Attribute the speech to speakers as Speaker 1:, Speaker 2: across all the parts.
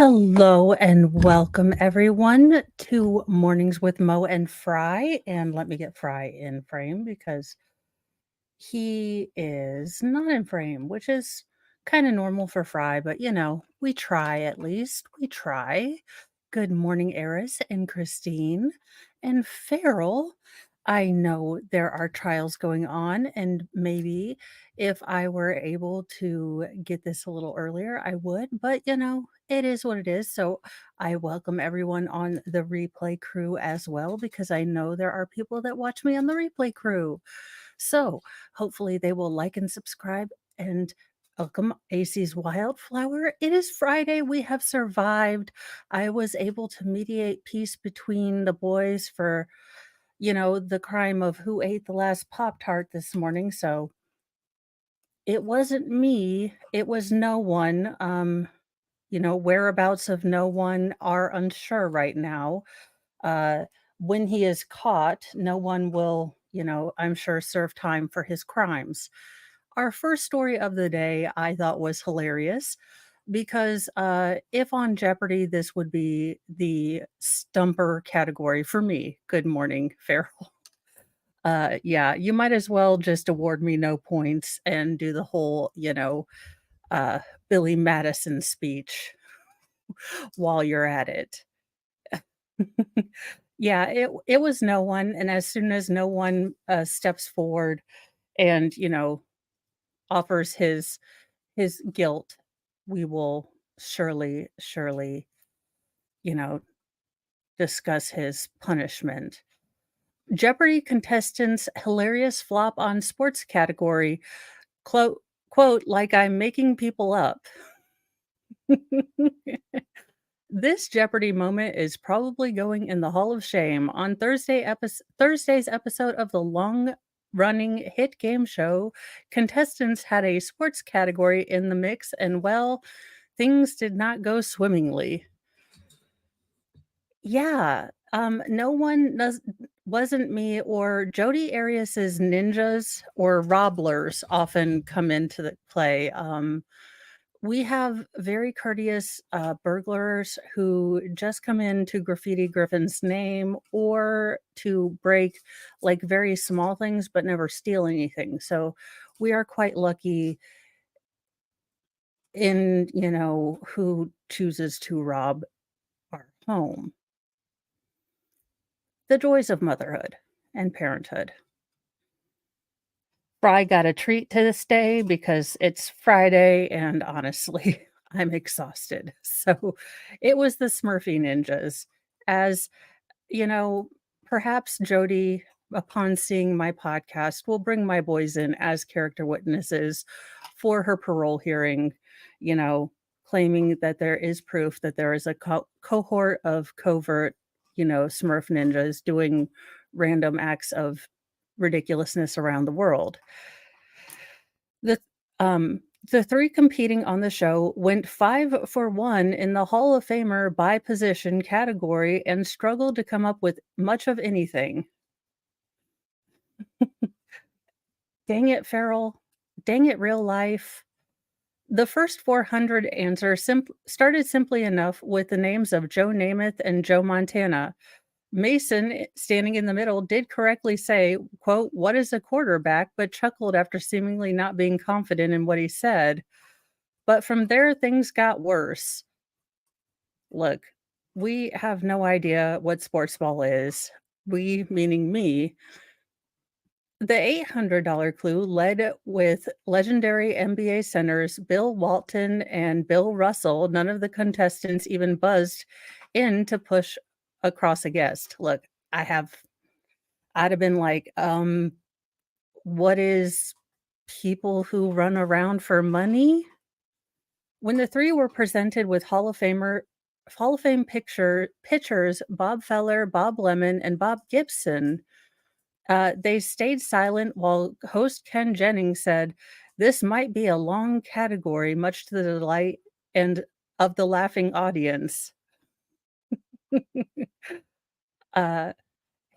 Speaker 1: Hello and welcome everyone to Mornings with Mo and Fry. And let me get Fry in frame because he is not in frame, which is kind of normal for Fry, but we try at least. We try. Good morning, Eris and Christine and Farrell. I know there are trials going on, and maybe if I were able to get this a little earlier, I would, but it is what it is. So I welcome everyone on the replay crew as well, because I know there are people that watch me on the replay crew. So hopefully they will like and subscribe and welcome AC's Wildflower. It is Friday. We have survived. I was able to mediate peace between the boys for, the crime of who ate the last Pop Tart this morning. So it wasn't me, it was no one. Whereabouts of no one are unsure right now. Uh, when he is caught, no one will, I'm sure, serve time for his crimes. Our first story of the day I thought was hilarious because if on Jeopardy, this would be the stumper category for me. Good morning, Farrell. Yeah, you might as well just award me no points and do the whole, uh, Billy Madison speech while you're at it. Yeah, it was no one, and as soon as no one steps forward and offers his guilt, we will surely you know discuss his punishment. Jeopardy contestants hilarious flop on sports category. Quote, quote, like I'm making people up. This Jeopardy moment is probably going in the Hall of Shame. On Thursday's episode of the long-running hit game show, contestants had a sports category in the mix, and well, things did not go swimmingly. Yeah, no one does wasn't me or Jodi Arias's ninjas or robblers often come into the play. We have very courteous burglars who just come in to graffiti Griffin's name or to break like very small things but never steal anything. So we are quite lucky in, who chooses to rob our home. The joys of motherhood and parenthood. Fry got a treat to this day because it's Friday and honestly, I'm exhausted. So it was the Smurfy Ninjas. As you know, perhaps Jody, upon seeing my podcast, will bring my boys in as character witnesses for her parole hearing, you know, claiming that there is proof that there is a cohort of covert, Smurf ninjas doing random acts of ridiculousness around the world. The the three competing on the show went 5 for 1 in the Hall of Famer by position category and struggled to come up with much of anything. Dang it, Farrell. Dang it, real life. The first 400 answers started simply enough with the names of Joe Namath and Joe Montana. Mason, standing in the middle, did correctly say, quote, "What is a quarterback?" but chuckled after seemingly not being confident in what he said. But from there, things got worse. Look, we have no idea what sports ball is. We, meaning me. The $800 clue led with legendary NBA centers Bill Walton and Bill Russell. None of the contestants even buzzed in to push across a guest. Look, I'd have been like, what is people who run around for money? When the three were presented with Hall of Fame pitchers Bob Feller, Bob Lemon, and Bob Gibson, they stayed silent while host Ken Jennings said, "This might be a long category, much to the delight and of the laughing audience." uh,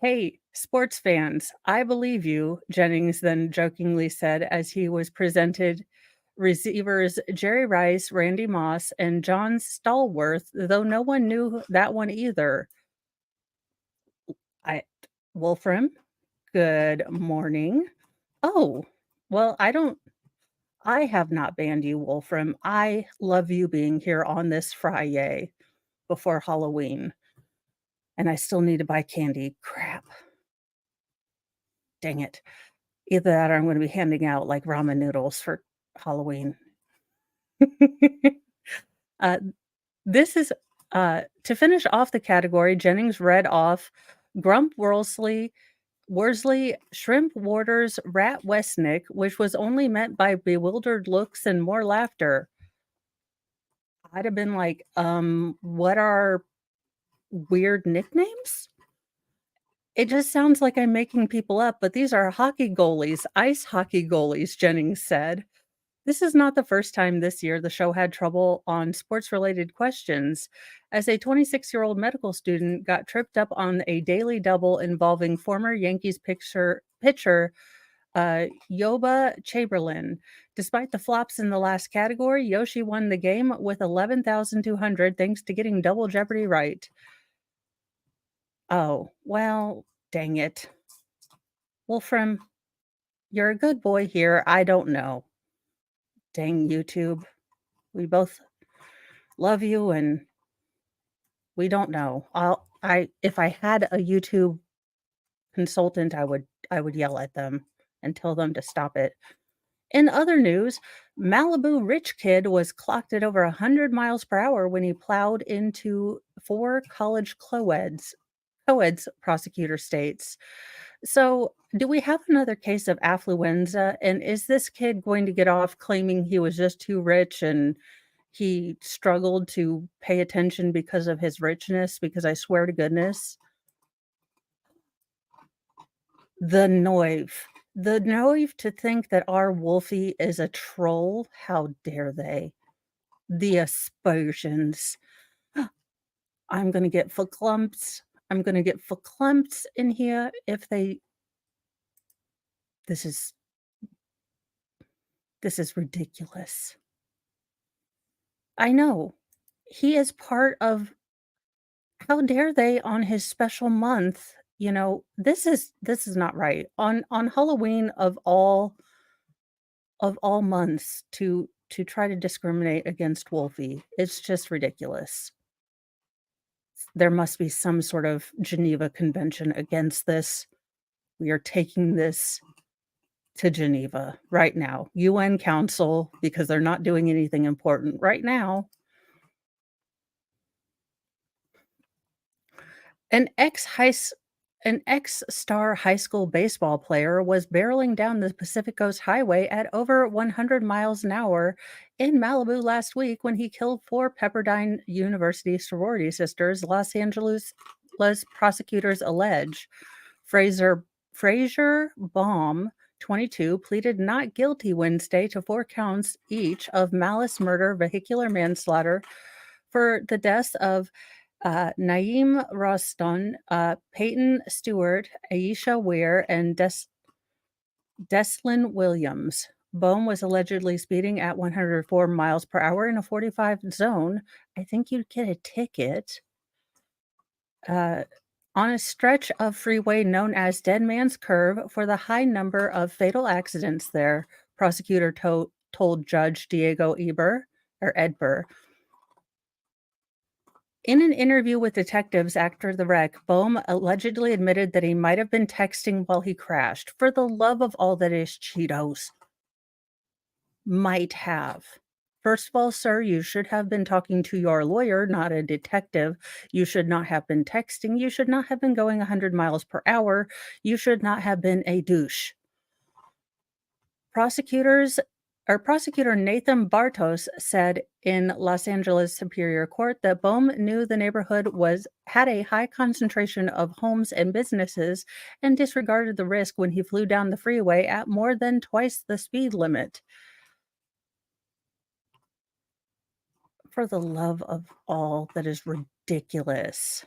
Speaker 1: Hey, sports fans, I believe you, Jennings then jokingly said as he was presented receivers Jerry Rice, Randy Moss, and John Stallworth, though no one knew that one either. I Wolfram, good morning. Oh, well, I have not banned you, Wolfram. I love you being here on this Friday before Halloween, and I still need to buy candy. Crap. Dang it. Either that or I'm gonna be handing out, like, ramen noodles for Halloween. Uh, this is to finish off the category, Jennings read off Grump Worsley, Shrimp Waters, Rat Westnick, which was only met by bewildered looks and more laughter. I'd have been like, what are weird nicknames? It just sounds like I'm making people up, but these are hockey goalies, ice hockey goalies, Jennings said. This is not the first time this year the show had trouble on sports related questions, as a 26-year-old medical student got tripped up on a daily double involving former Yankees pitcher Yoba Chamberlain. Despite the flops in the last category, Yoshi won the game with 11,200 thanks to getting double Jeopardy right. Oh, well, dang it. Wolfram, you're a good boy here. I don't know. Dang YouTube. We both love you and we don't know. If I had a YouTube consultant, I would yell at them and tell them to stop it. In other news, Malibu rich kid was clocked at over 100 miles per hour when he plowed into four college coeds, prosecutor states. So, do we have another case of affluenza? And is this kid going to get off claiming he was just too rich and he struggled to pay attention because of his richness? Because I swear to goodness, the Noive. The Noive to think that our Wolfie is a troll. How dare they? The aspersions. I'm gonna get verklempt. I'm gonna get verklempt in here if they this is this is ridiculous. I know. He is part of how dare they on his special month, this is not right. On Halloween of all months to try to discriminate against Wolfie, it's just ridiculous. There must be some sort of Geneva Convention against this. We are taking this to Geneva right now. UN Council, because they're not doing anything important right now. An ex high s an ex-star high school baseball player was barreling down the Pacific Coast Highway at over 100 miles an hour in Malibu last week when he killed four Pepperdine University sorority sisters, Los Angeles prosecutors allege. Fraser Baum, 22, pleaded not guilty Wednesday to 4 counts each of malice, murder, vehicular manslaughter for the deaths of Naeem Roston, Peyton Stewart, Aisha Weir, and Deslin Williams. Bohm was allegedly speeding at 104 miles per hour in a 45 zone. I think you'd get a ticket. On a stretch of freeway known as Dead Man's Curve for the high number of fatal accidents there, prosecutor told Judge Diego Edber. In an interview with detectives after the wreck, Bohm allegedly admitted that he might have been texting while he crashed. For the love of all that is Cheetos. Might have. First of all, sir, you should have been talking to your lawyer, not a detective. You should not have been texting. You should not have been going 100 miles per hour. You should not have been a douche. Prosecutor Nathan Bartos said in Los Angeles Superior Court that Bohm knew the neighborhood had a high concentration of homes and businesses and disregarded the risk when he flew down the freeway at more than twice the speed limit. For the love of all that is ridiculous.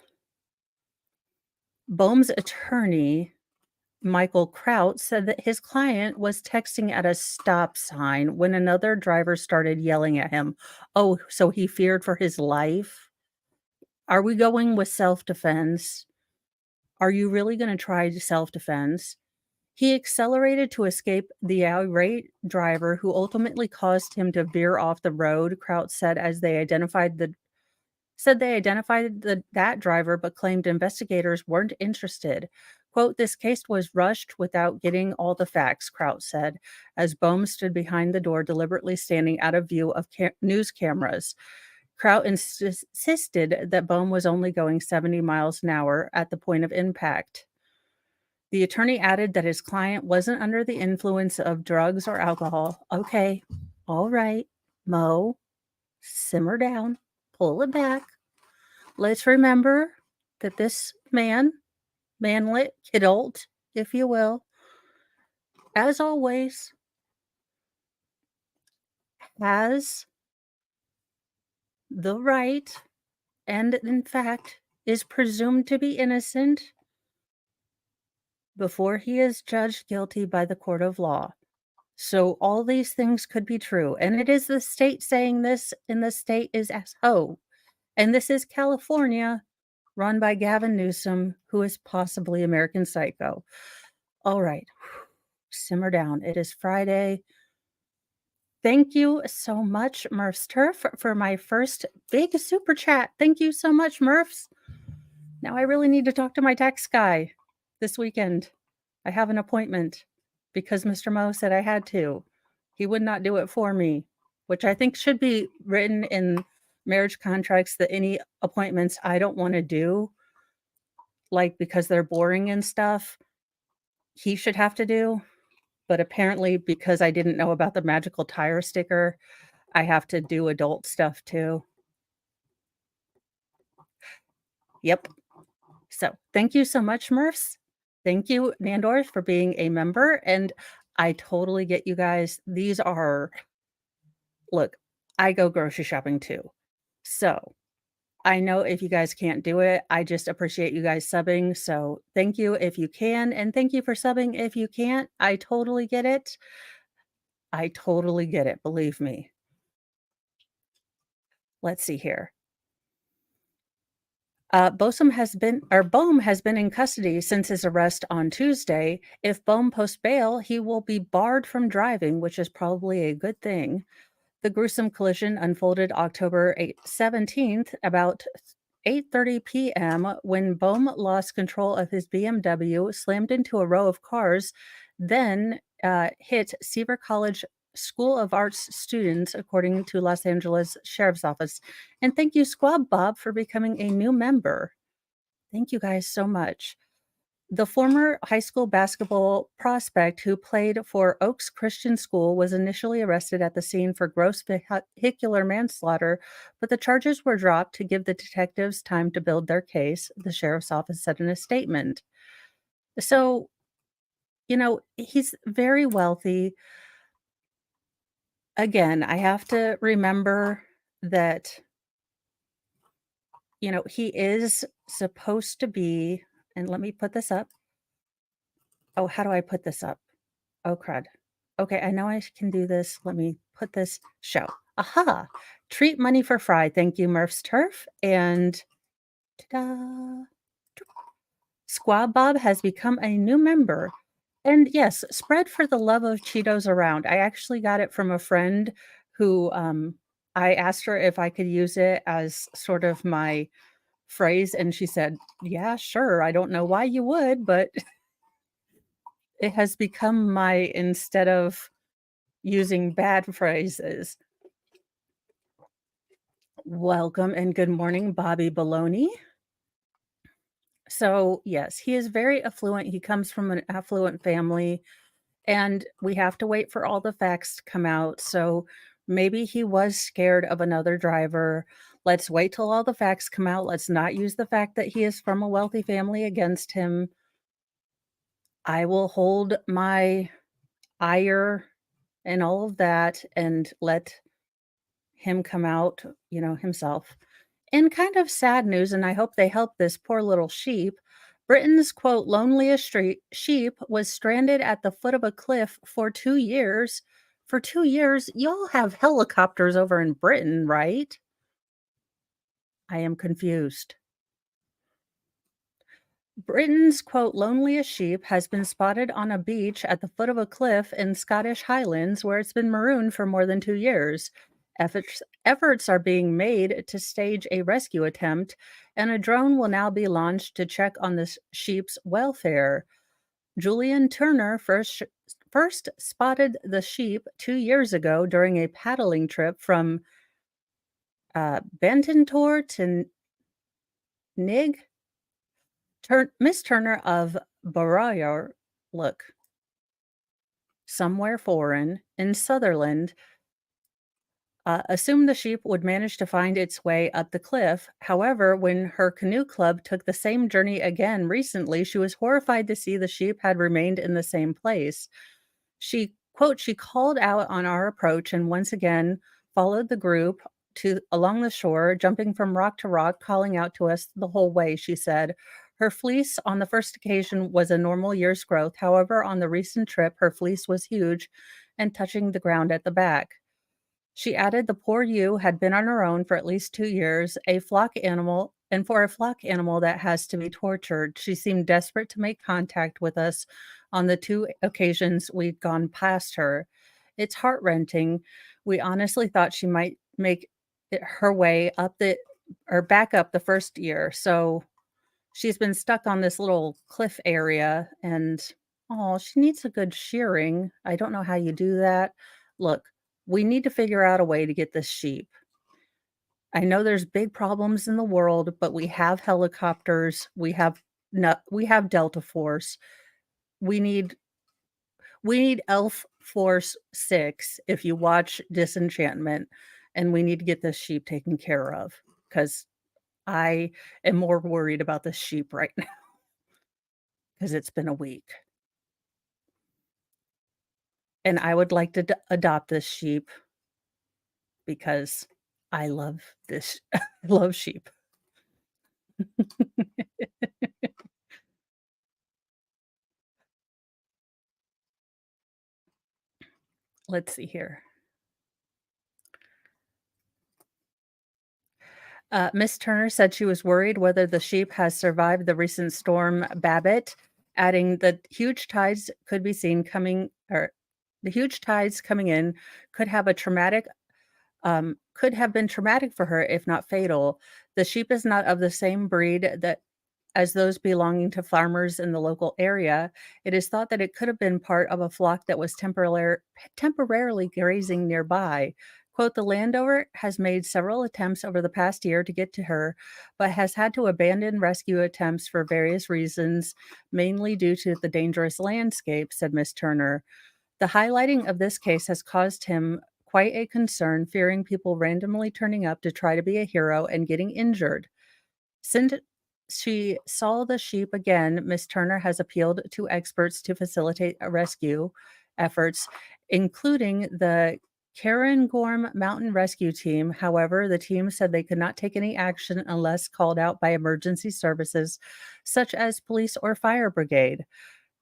Speaker 1: Bohm's attorney Michael Kraut, said that his client was texting at a stop sign when another driver started yelling at him. Oh, so he feared for his life? Are we going with self-defense? Are you really gonna try self-defense? He accelerated to escape the irate driver who ultimately caused him to veer off the road, Kraut said as they identified that driver, but claimed investigators weren't interested. Quote, "This case was rushed without getting all the facts," Kraut said, as Boehm stood behind the door, deliberately standing out of view of news cameras. Kraut insisted that Boehm was only going 70 miles an hour at the point of impact. The attorney added that his client wasn't under the influence of drugs or alcohol. Okay, all right, Mo, simmer down, pull it back. Let's remember that this man, manlet, kidult, if you will, as always, has the right and, in fact, is presumed to be innocent before he is judged guilty by the court of law. So all these things could be true, and it is the state saying this, and the state is as ho. And this is California, run by Gavin Newsom, who is possibly American Psycho. All right, simmer down. It is Friday. Thank you so much, Murph's Turf, for my first big super chat. Thank you so much, Murphs. Now I really need to talk to my tax guy this weekend. I have an appointment because Mr. Mo said I had to. He would not do it for me, which I think should be written in marriage contracts that any appointments I don't want to do, like because they're boring and stuff, he should have to do. But apparently, because I didn't know about the magical tire sticker, I have to do adult stuff too. Yep. So thank you so much, Murphs. Thank you, Nandor, for being a member. And I totally get you guys. These are, look, I go grocery shopping too. So I know if you guys can't do it, I just appreciate you guys subbing. So thank you if you can. And thank you for subbing if you can't. I totally get it. I totally get it. Believe me. Let's see here. Boehm has been in custody since his arrest on Tuesday. If Boehm posts bail, he will be barred from driving, which is probably a good thing. The gruesome collision unfolded October 17th, about 8:30 p.m., when Boehm lost control of his BMW, slammed into a row of cars, then hit Seaver College School of Arts students, according to Los Angeles Sheriff's Office. And thank you, Squab Bob, for becoming a new member. Thank you guys so much. The former high school basketball prospect who played for Oaks Christian School was initially arrested at the scene for gross vehicular manslaughter, but the charges were dropped to give the detectives time to build their case, the sheriff's office said in a statement. So, he's very wealthy. Again, I have to remember that, he is supposed to be, and let me put this up. Oh, how do I put this up? Oh, crud. Okay, I know I can do this. Let me put this show. Aha! Treat money for Fry. Thank you, Murph's Turf. And ta-da! Squab Bob has become a new member. And yes, spread for the love of Cheetos around. I actually got it from a friend who I asked her if I could use it as sort of my phrase, and she said, "Yeah, sure. I don't know why you would, but it has become my instead of using bad phrases." Welcome and good morning, Bobby Baloney. So, yes, he is very affluent. He comes from an affluent family, and we have to wait for all the facts to come out. So, maybe he was scared of another driver. Let's wait till all the facts come out. Let's not use the fact that he is from a wealthy family against him. I will hold my ire and all of that and let him come out, himself. In kind of sad news, and I hope they help this poor little sheep, Britain's quote, loneliest street sheep was stranded at the foot of a cliff for 2 years. For 2 years, y'all have helicopters over in Britain, right? I am confused. Britain's quote, loneliest sheep has been spotted on a beach at the foot of a cliff in Scottish Highlands where it's been marooned for more than 2 years. Efforts are being made to stage a rescue attempt, and a drone will now be launched to check on the sheep's welfare. Julian Turner first spotted the sheep 2 years ago during a paddling trip from Bentontor to Nig. Miss Turner of Barroyer, look, somewhere foreign in Sutherland, assumed the sheep would manage to find its way up the cliff. However, when her canoe club took the same journey again recently, she was horrified to see the sheep had remained in the same place. She quote, "She called out on our approach and once again followed the group to along the shore, jumping from rock to rock, calling out to us the whole way," she said. Her fleece on the first occasion was a normal year's growth. However, on the recent trip, her fleece was huge and touching the ground at the back. She added the poor ewe had been on her own for at least 2 years, a flock animal, and for a flock animal that has to be tortured. She seemed desperate to make contact with us on the two occasions we'd gone past her. It's heart-wrenching. We honestly thought she might make her way up the or back up the first year. So she's been stuck on this little cliff area and oh, she needs a good shearing. I don't know how you do that. Look, we need to figure out a way to get this sheep. I know there's big problems in the world, but we have helicopters. We have Delta Force. We need we need Elf Force 6 if you watch Disenchantment, and we need to get this sheep taken care of because I am more worried about this sheep right now because it's been a week. And I would like to adopt this sheep because I love this I love sheep. Let's see here. Miss Turner said she was worried whether the sheep has survived the recent storm Babbitt, adding that huge tides could be seen coming or the huge tides coming in could have a traumatic could have been traumatic for her if not fatal. The sheep is not of the same breed that as those belonging to farmers in the local area. It is thought that it could have been part of a flock that was temporarily grazing nearby. Quote, the landowner has made several attempts over the past year to get to her, but has had to abandon rescue attempts for various reasons, mainly due to the dangerous landscape, said Miss Turner. The highlighting of this case has caused him quite a concern, fearing people randomly turning up to try to be a hero and getting injured. Since she saw the sheep again, Miss Turner has appealed to experts to facilitate a rescue efforts, including the Cairngorm Mountain Rescue Team. However, the team said they could not take any action unless called out by emergency services such as police or fire brigade.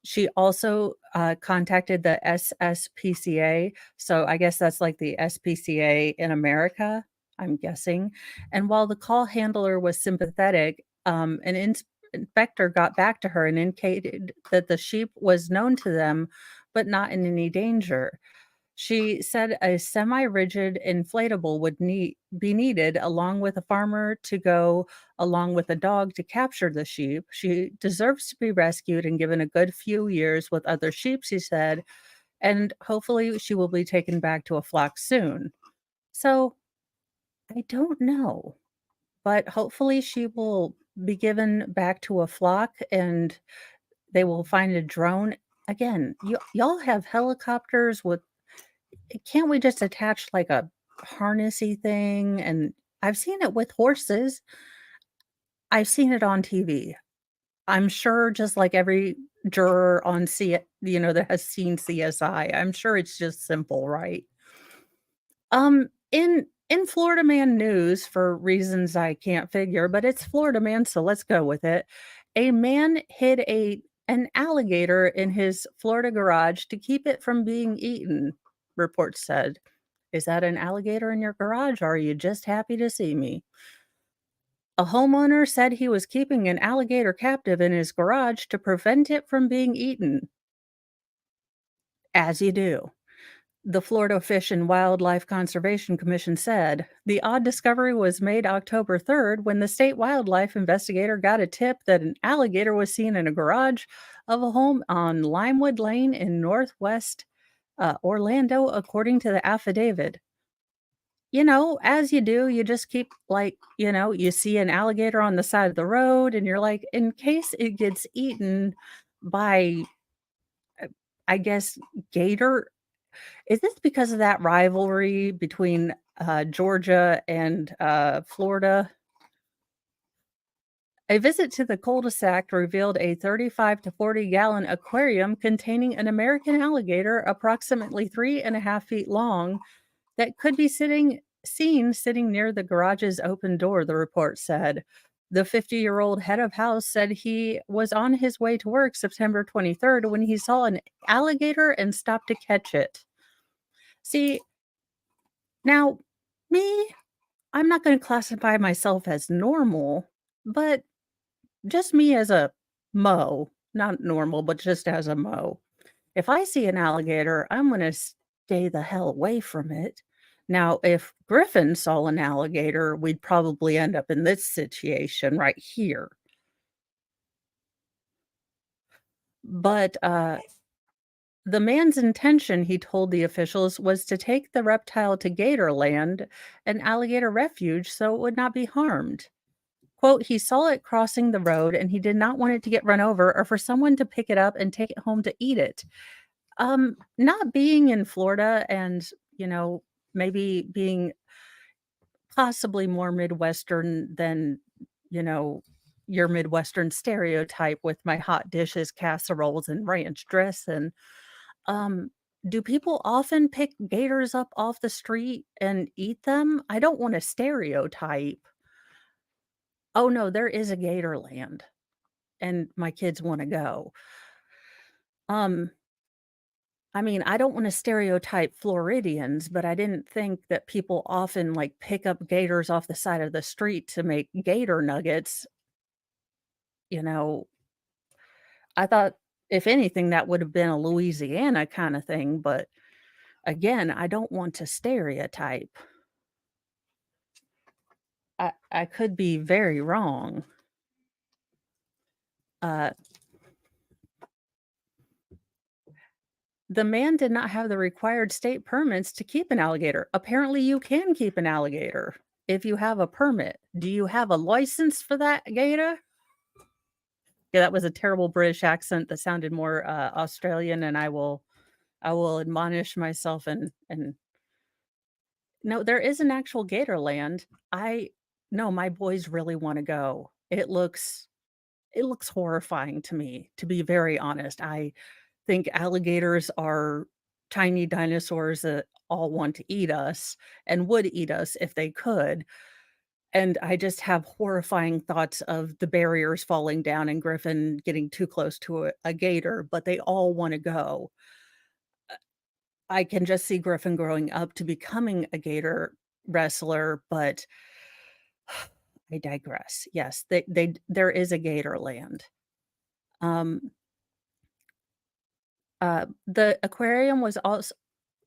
Speaker 1: She also contacted the SSPCA. So I guess that's like the SPCA in America, I'm guessing. And while the call handler was sympathetic, an inspector got back to her and indicated that the sheep was known to them, but not in any danger. She said a semi-rigid inflatable would be needed along with a farmer to go along with a dog to capture the sheep. She deserves to be rescued and given a good few years with other sheep, she said, and hopefully she will be taken back to a flock soon. So I don't know, but hopefully she will be given back to a flock and they will find a drone. Again, y'all have helicopters with can't we just attach like a harnessy thing? And I've seen it with horses. I've seen it on TV. I'm sure just like every juror on that has seen CSI, I'm sure it's just simple, right? In Florida Man news for reasons I can't figure, but it's Florida Man, so let's go with it. A man hid an alligator in his Florida garage to keep it from being eaten, reports said. Is that an alligator in your garage, or are you just happy to see me? A homeowner said he was keeping an alligator captive in his garage to prevent it from being eaten, as you do. The Florida Fish and Wildlife Conservation Commission said the odd discovery was made October 3rd when the state wildlife investigator got a tip that an alligator was seen in a garage of a home on Limewood Lane in Northwest Orlando, according to the affidavit. As you do, you just keep you see an alligator on the side of the road and you're like, in case it gets eaten by, I guess, gator. Is this because of that rivalry between, Georgia and, Florida? A visit to the cul-de-sac revealed a 35 to 40-gallon aquarium containing an American alligator approximately 3.5 feet long that could be seen sitting near the garage's open door, the report said. The 50-year-old head of house said he was on his way to work September 23rd when he saw an alligator and stopped to catch it. See, now, me, I'm not gonna classify myself as normal, but just me as a Mo, not normal, but just as a Mo. If I see an alligator, I'm gonna stay the hell away from it. Now, if Griffin saw an alligator, we'd probably end up in this situation right here. But, the man's intention, he told the officials, was to take the reptile to Gatorland, an alligator refuge, so it would not be harmed. Quote, he saw it crossing the road and he did not want it to get run over or for someone to pick it up and take it home to eat it. Not being in Florida and, you know, maybe being possibly more Midwestern than, you know, your Midwestern stereotype with my hot dishes, casseroles, and ranch dressing. Um, do people often pick gators up off the street and eat them? I don't want to stereotype. Oh no, there is a Gatorland and my kids want to go. Um, I mean, I don't want to stereotype Floridians, but I didn't think that people often like pick up gators off the side of the street to make gator nuggets. You know, I thought if anything that would have been a Louisiana kind of thing, but again, I don't want to stereotype. I could be very wrong. Uh, the man did not have the required state permits to keep an alligator. Apparently, you can keep an alligator if you have a permit. Do you have a license for that gator? Yeah, that was a terrible British accent that sounded more Australian, and I will admonish myself and no, there is an actual Gatorland. I No, my boys really want to go. It looks horrifying to me, to be very honest. I think alligators are tiny dinosaurs that all want to eat us and would eat us if they could. And I just have horrifying thoughts of the barriers falling down and Griffin getting too close to a gator, but they all want to go. I can just see Griffin growing up to becoming a gator wrestler, but I digress. Yes, there is a Gatorland. Um, the aquarium was also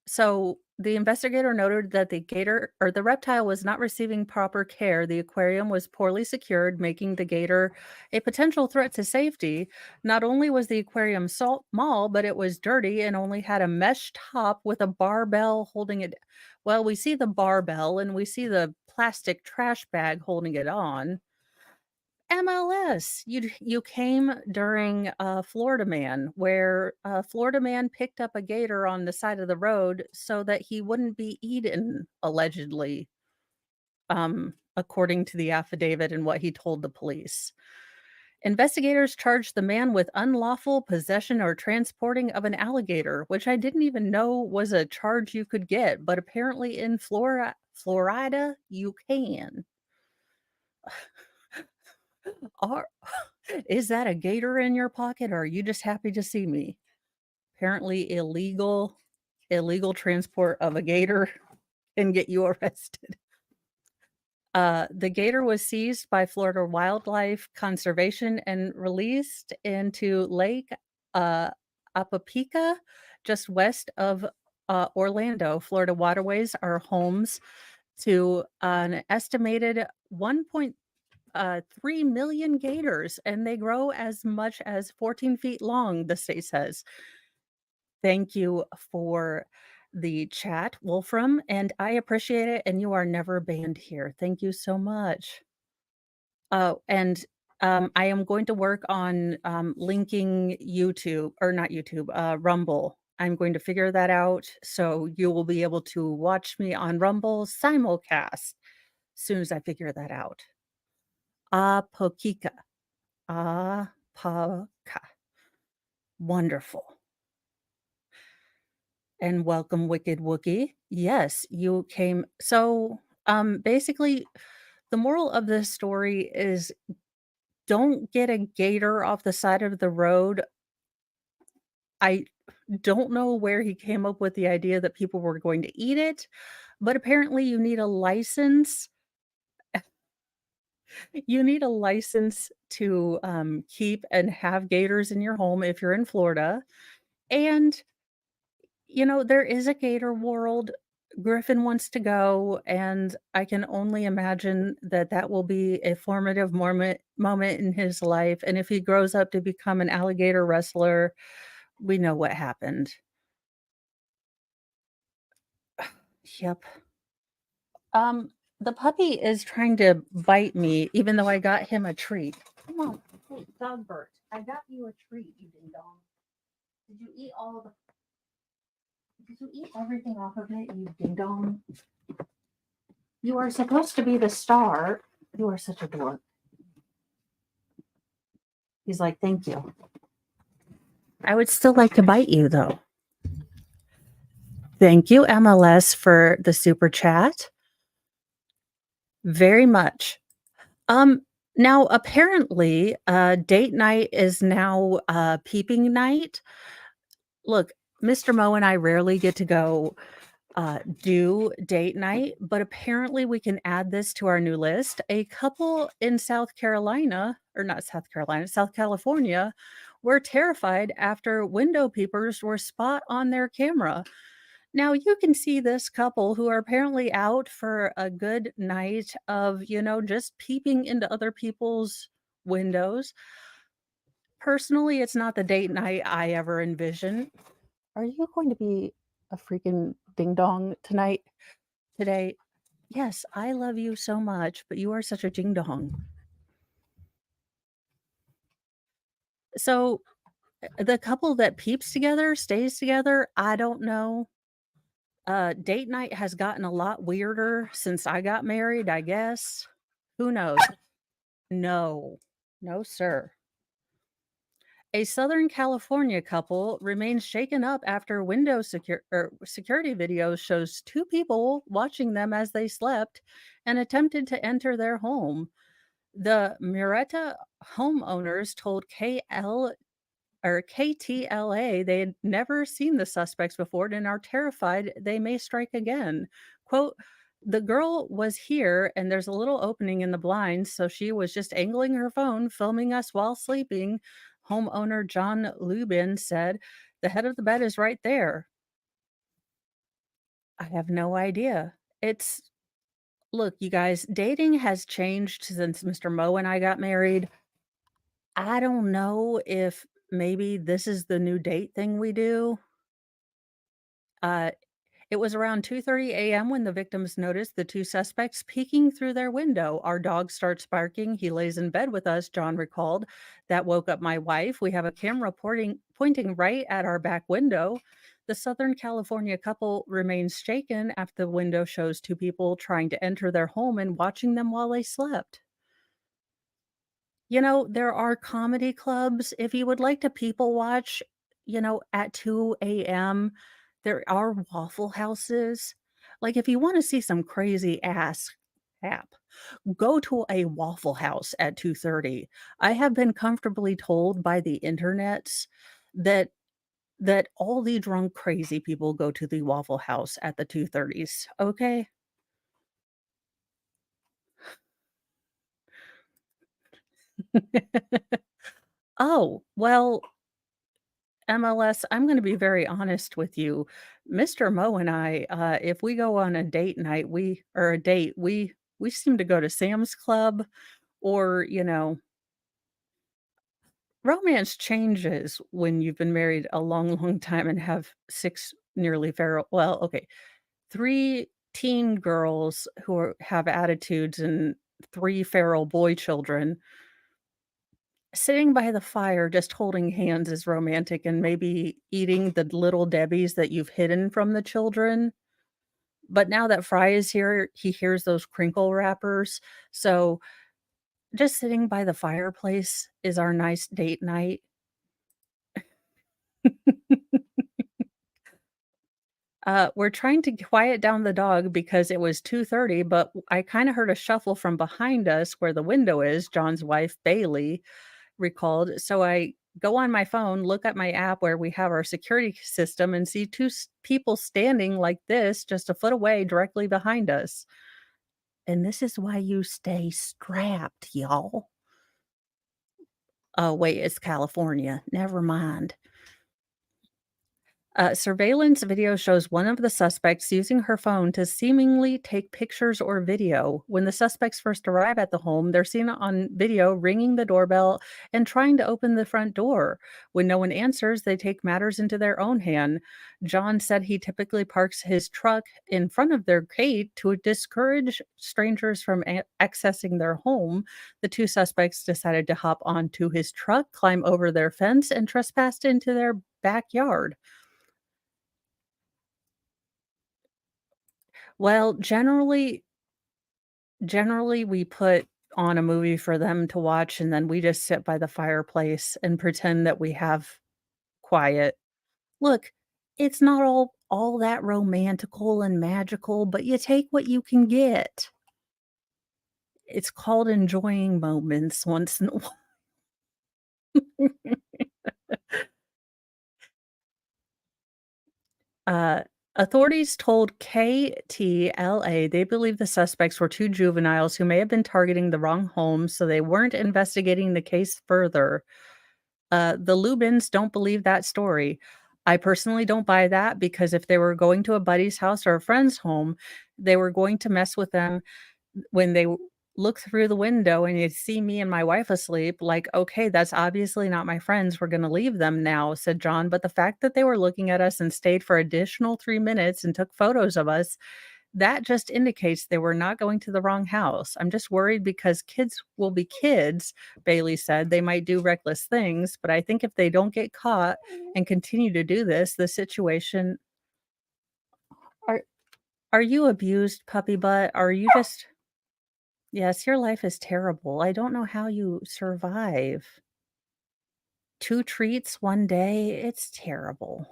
Speaker 1: So the investigator noted that the gator or the reptile was not receiving proper care. The aquarium was poorly secured, making the gator a potential threat to safety. Not only was the aquarium small, but it was dirty and only had a mesh top with a barbell holding it. Well, we see the barbell and we see the plastic trash bag holding it on. MLS. You came during, Florida Man, where Florida Man picked up a gator on the side of the road so that he wouldn't be eaten, allegedly, according to the affidavit and what he told the police. Investigators charged the man with unlawful possession or transporting of an alligator, which I didn't even know was a charge you could get, but apparently in Florida, you can. Are Is that a gator in your pocket, or are you just happy to see me? Apparently illegal transport of a gator can get you arrested. The gator was seized by Florida Wildlife Conservation and released into Lake uh, Apopeka, just west of Orlando. Florida waterways are homes to an estimated 1.3 million gators, and they grow as much as 14 feet long, the state says. Thank you for the chat, Wolfram, and I appreciate it, and you are never banned here. Thank you so much. And I am going to work on linking YouTube, or not YouTube, Rumble. I'm going to figure that out so you will be able to watch me on Rumble simulcast as soon as I figure that out. Apokika. Apaka. Wonderful. And welcome, Wicked Wookie. Yes, you came. So, basically, the moral of this story is don't get a gator off the side of the road. I don't know where he came up with the idea that people were going to eat it, but apparently you need a license. You need a license to keep and have gators in your home if you're in Florida. And there is a gator world. Griffin wants to go, and I can only imagine that that will be a formative moment in his life. And if he grows up to become an alligator wrestler, we know what happened. Yep. Um, the puppy is trying to bite me, even though I got him a treat. Come on, hey, Dogbert, I got you a treat, you ding dong. Did you eat all of the Did you eat everything off of it, you ding dong? You are supposed to be the star. You are such a dork. He's like, thank you. I would still like to bite you, though. Thank you, MLS, for the super chat. Very much. Now apparently, date night is now peeping night. Look, Mr. Mo and I rarely get to go do date night, but apparently we can add this to our new list. A couple in South Carolina, or not South Carolina, South California, were terrified after window peepers were spot on their camera. Now you can see this couple who are apparently out for a good night of, just peeping into other people's windows. Personally, it's not the date night I ever envisioned. Are you going to be a freaking ding dong today? Yes, I love you so much, but you are such a ding dong. So the couple that peeps together stays together, I don't know. Date night has gotten a lot weirder since I got married, I guess. Who knows? No. No, sir. A Southern California couple remains shaken up after security video shows two people watching them as they slept and attempted to enter their home. The Murrieta homeowners told KTLA they had never seen the suspects before and are terrified they may strike again. Quote, the girl was here and there's a little opening in the blinds, so she was just angling her phone, filming us while sleeping. Homeowner John Lubin said, the head of the bed is right there. I have no idea. Look, you guys, dating has changed since Mr. Mo and I got married. I don't know if maybe this is the new date thing we do. Uh, it was around 2:30 a.m. when the victims noticed the two suspects peeking through their window. Our dog starts barking. He lays in bed with us, John recalled. That woke up my wife. We have a camera pointing right at our back window. The Southern California couple remains shaken after the window shows two people trying to enter their home and watching them while they slept. There are comedy clubs. If you would like to people watch, at 2 a.m., there are Waffle Houses. Like, if you wanna see some crazy ass crap, Go to a Waffle House at 2:30. I have been comfortably told by the internets that all the drunk crazy people go to the Waffle House at the 2:30s, okay? Oh, well, MLS, I'm gonna be very honest with you. Mr. Mo and I, if we go on a date night, we seem to go to Sam's Club or, romance changes when you've been married a long, long time and have 6 nearly feral well, okay, 3 teen girls who have attitudes and 3 feral boy children. Sitting by the fire just holding hands is romantic and maybe eating the Little Debbies that you've hidden from the children, but now that Fry is here, he hears those crinkle wrappers, so just sitting by the fireplace is our nice date night. We're trying to quiet down the dog because it was 2:30, but I kinda heard a shuffle from behind us where the window is, John's wife, Bailey, recalled. So I go on my phone, look at my app where we have our security system, and see 2 people standing like this just a foot away directly behind us. And this is why you stay strapped, y'all. Oh, wait, it's California. Never mind. Surveillance video shows one of the suspects using her phone to seemingly take pictures or video. When the suspects first arrive at the home, they're seen on video ringing the doorbell and trying to open the front door. When no one answers, they take matters into their own hand. John said he typically parks his truck in front of their gate to discourage strangers from accessing their home. The two suspects decided to hop onto his truck, climb over their fence, and trespass into their backyard. Well, generally, we put on a movie for them to watch, and then we just sit by the fireplace and pretend that we have quiet. Look, it's not all that romantical and magical, but you take what you can get. It's called enjoying moments once in a while. Uh, Authorities told KTLA they believe the suspects were 2 juveniles who may have been targeting the wrong home, so they weren't investigating the case further. The Lubins don't believe that story. I personally don't buy that because if they were going to a buddy's house or a friend's home, they were going to mess with them when they look through the window and you see me and my wife asleep, like, "Okay, that's obviously not my friends, we're gonna leave them now," said John, but the fact that they were looking at us and stayed for additional 3 minutes and took photos of us, that just indicates they were not going to the wrong house. I'm just worried because kids will be kids, Bailey said. They might do reckless things, but I think if they don't get caught and continue to do this, the situation are you abused, puppy butt? Are you just Yes, your life is terrible. I don't know how you survive. 2 treats one day, it's terrible.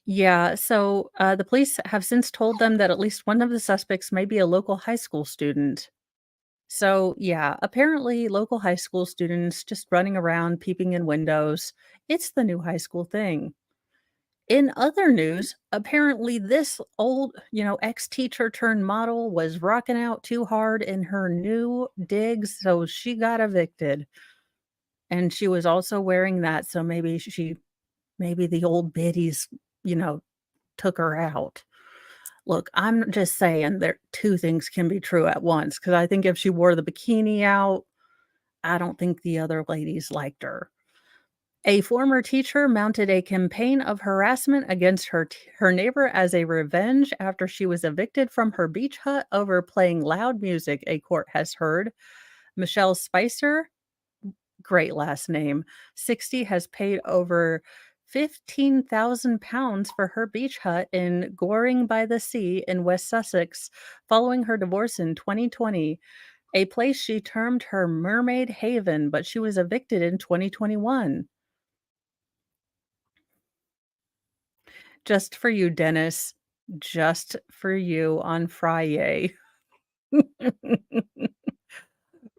Speaker 1: Yeah, so, the police have since told them that at least one of the suspects may be a local high school student. So, yeah, apparently local high school students just running around peeping in windows. It's the new high school thing. In other news, apparently this old, ex-teacher turned model was rocking out too hard in her new digs, so she got evicted. And she was also wearing that, so maybe the old biddies, you know, took her out. Look, I'm just saying there 2 things can be true at once, because I think if she wore the bikini out, I don't think the other ladies liked her. A former teacher mounted a campaign of harassment against her neighbor as a revenge after she was evicted from her beach hut over playing loud music, a court has heard. Michelle Spicer, great last name, 60, has paid over £15,000 for her beach hut in Goring by the Sea in West Sussex following her divorce in 2020, a place she termed her mermaid haven, but she was evicted in 2021. Just for you, Dennis. Just for you on Friday.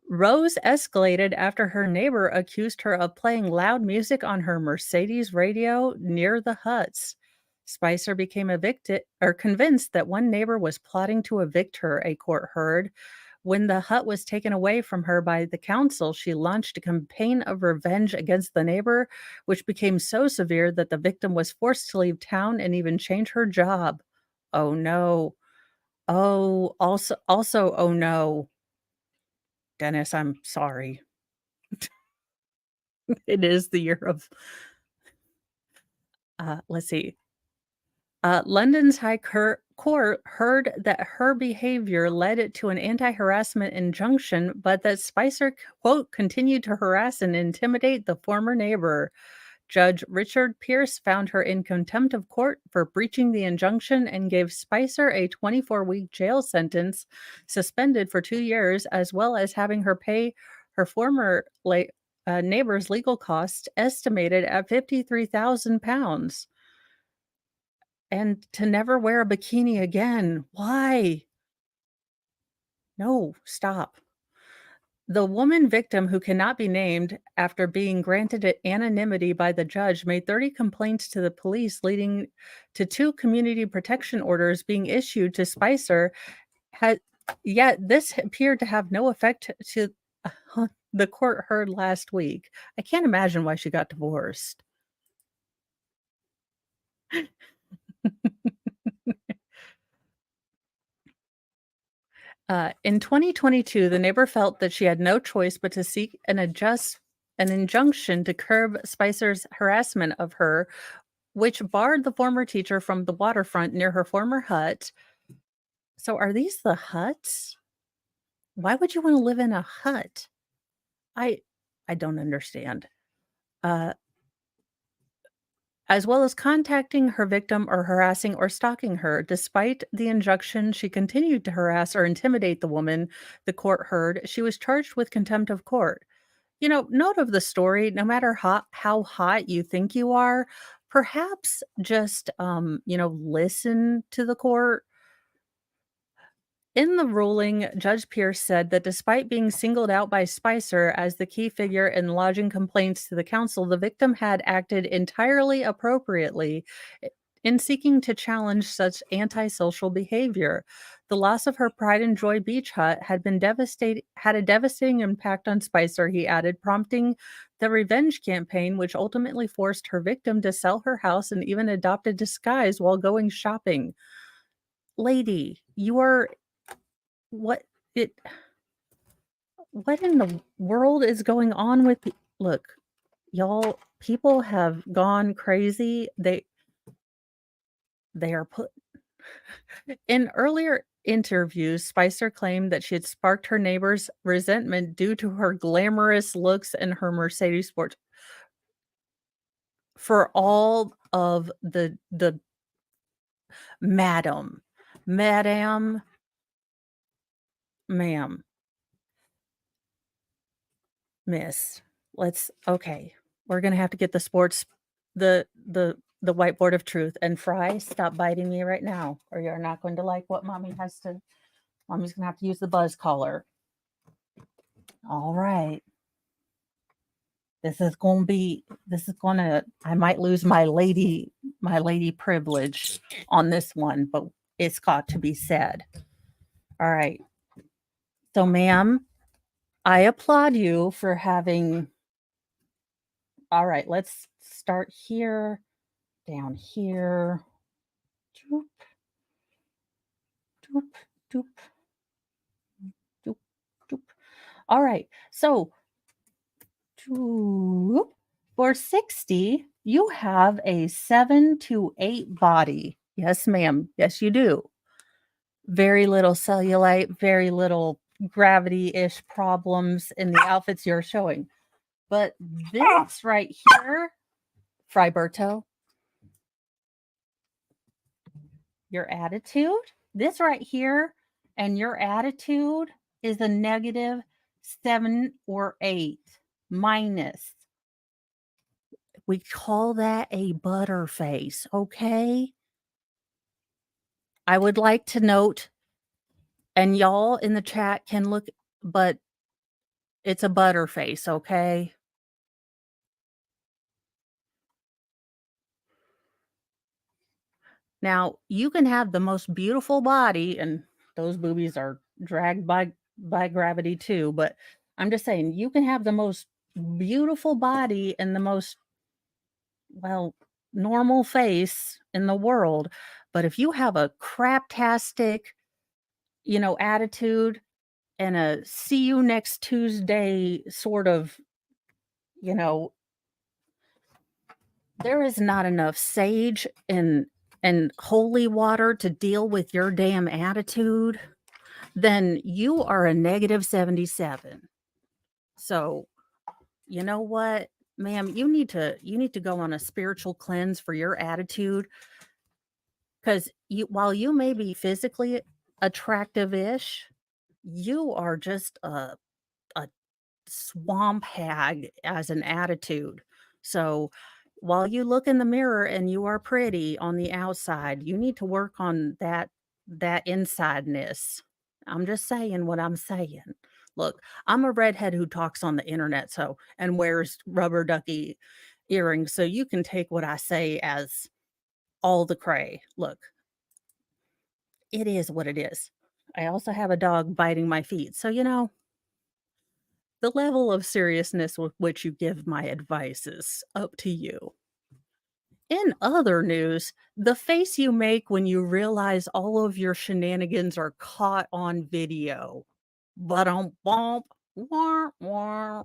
Speaker 1: Rose escalated after her neighbor accused her of playing loud music on her Mercedes radio near the huts. Spicer became evicted or convinced that one neighbor was plotting to evict her, a court heard. When the hut was taken away from her by the council, she launched a campaign of revenge against the neighbor, which became so severe that the victim was forced to leave town and even change her job. Oh no. Oh no. Dennis, I'm sorry. It is the year of let's see. London's Court heard that her behavior led it to an anti-harassment injunction, but that Spicer, quote, continued to harass and intimidate the former neighbor. Judge Richard Pierce found her in contempt of court for breaching the injunction and gave Spicer a 24-week jail sentence, suspended for 2 years, as well as having her pay her former neighbor's legal costs, estimated at £53,000. And to never wear a bikini again. Why? No, stop. The woman victim, who cannot be named after being granted anonymity by the judge, made 30 complaints to the police, leading to 2 community protection orders being issued to Spicer. Had Yet this appeared to have no effect to the court heard last week. I can't imagine why she got divorced. In 2022, the neighbor felt that she had no choice but to seek an injunction to curb Spicer's harassment of her, which barred the former teacher from the waterfront near her former hut. So, are these the huts? Why would you want to live in a hut? I I don't understand. Uh, as well as contacting her victim or harassing or stalking her. Despite the injunction, she continued to harass or intimidate the woman, the court heard. She was charged with contempt of court. Note of the story, no matter how hot you think you are, perhaps just, listen to the court. In the ruling, Judge Pierce said that despite being singled out by Spicer as the key figure in lodging complaints to the council, the victim had acted entirely appropriately in seeking to challenge such antisocial behavior. The loss of her Pride and Joy beach hut had a devastating impact on Spicer, he added, prompting the revenge campaign, which ultimately forced her victim to sell her house and even adopt a disguise while going shopping. Lady, you are what it what in the world is going on with look, y'all, people have gone crazy. They are put in earlier interviews, Spicer claimed that she had sparked her neighbor's resentment due to her glamorous looks and her Mercedes sports. For all of the madam, madam, ma'am, miss, okay. We're gonna have to get the whiteboard of truth. And Fry, stop biting me right now, or you're not going to like what mommy's gonna have to use the buzz collar. All right. I might lose my lady privilege on this one, but it's got to be said. All right. So, ma'am, I applaud you for having. All right, let's start here, down here. Doop, doop, doop, doop, doop. All right. So, doop, for 60, you have a 7 to 8 body. Yes, ma'am. Yes, you do. Very little cellulite, very little gravity-ish problems in the outfits you're showing. But this right here, Friberto, your attitude, this right here, and your attitude is a negative 7 or 8 minus. We call that a butterface, okay? I would like to note And y'all in the chat can look, but it's a butterface, okay? Now, you can have the most beautiful body, and those boobies are dragged by gravity too, but I'm just saying, you can have the most beautiful body and the most, well, normal face in the world, but if you have a craptastic, attitude and a see you next Tuesday sort of, you know, there is not enough sage and holy water to deal with your damn attitude, then you are a negative 77. So, you know what, ma'am, you need to go on a spiritual cleanse for your attitude, because while you may be physically attractive-ish, you are just a swamp hag as an attitude. So while you look in the mirror and you are pretty on the outside, you need to work on that insideness. I'm just saying what I'm saying. Look, I'm a redhead who talks on the internet, so and wears rubber ducky earrings, so you can take what I say as all the cray. Look, it is what it is. I also have a dog biting my feet, so the level of seriousness with which you give my advice is up to you. In other news, the face you make when you realize all of your shenanigans are caught on video. But bump, wah, wah.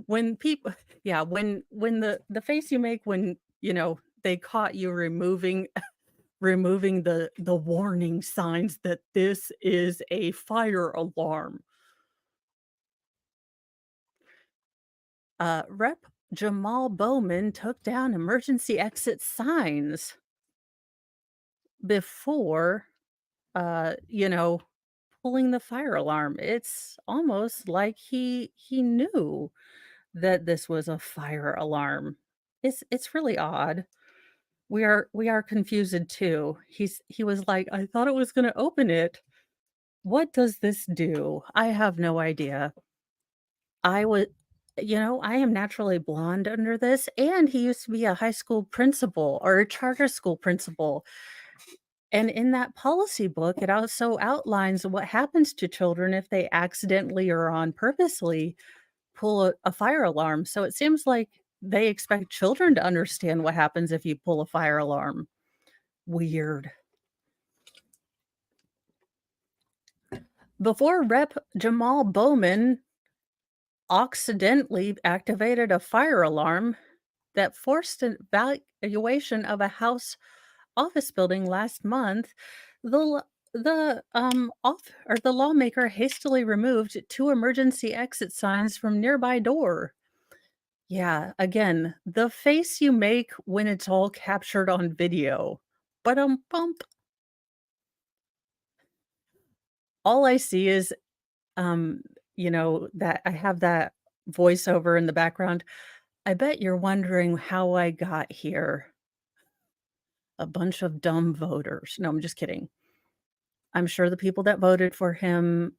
Speaker 1: When people, yeah, when the face you make when they caught you removing the warning signs that this is a fire alarm. Rep. Jamal Bowman took down emergency exit signs before, uh, you know, pulling the fire alarm. It's almost like he knew that this was a fire alarm. It's really odd. We are confused too. He was like, I thought it was going to open it. What does this do? I have no idea. I would I am naturally blonde under this, and he used to be a high school principal or a charter school principal. And in that policy book, it also outlines what happens to children if they accidentally or on purposely pull a fire alarm. So it seems like they expect children to understand what happens if you pull a fire alarm. Weird. Before Rep. Jamal Bowman accidentally activated a fire alarm that forced an evacuation of a house office building last month, the lawmaker hastily removed two emergency exit signs from nearby door. Yeah, again, the face you make when it's all captured on video. But bump. All I see is that I have that voiceover in the background. I bet you're wondering how I got here. A bunch of dumb voters. No, I'm just kidding. I'm sure the people that voted for him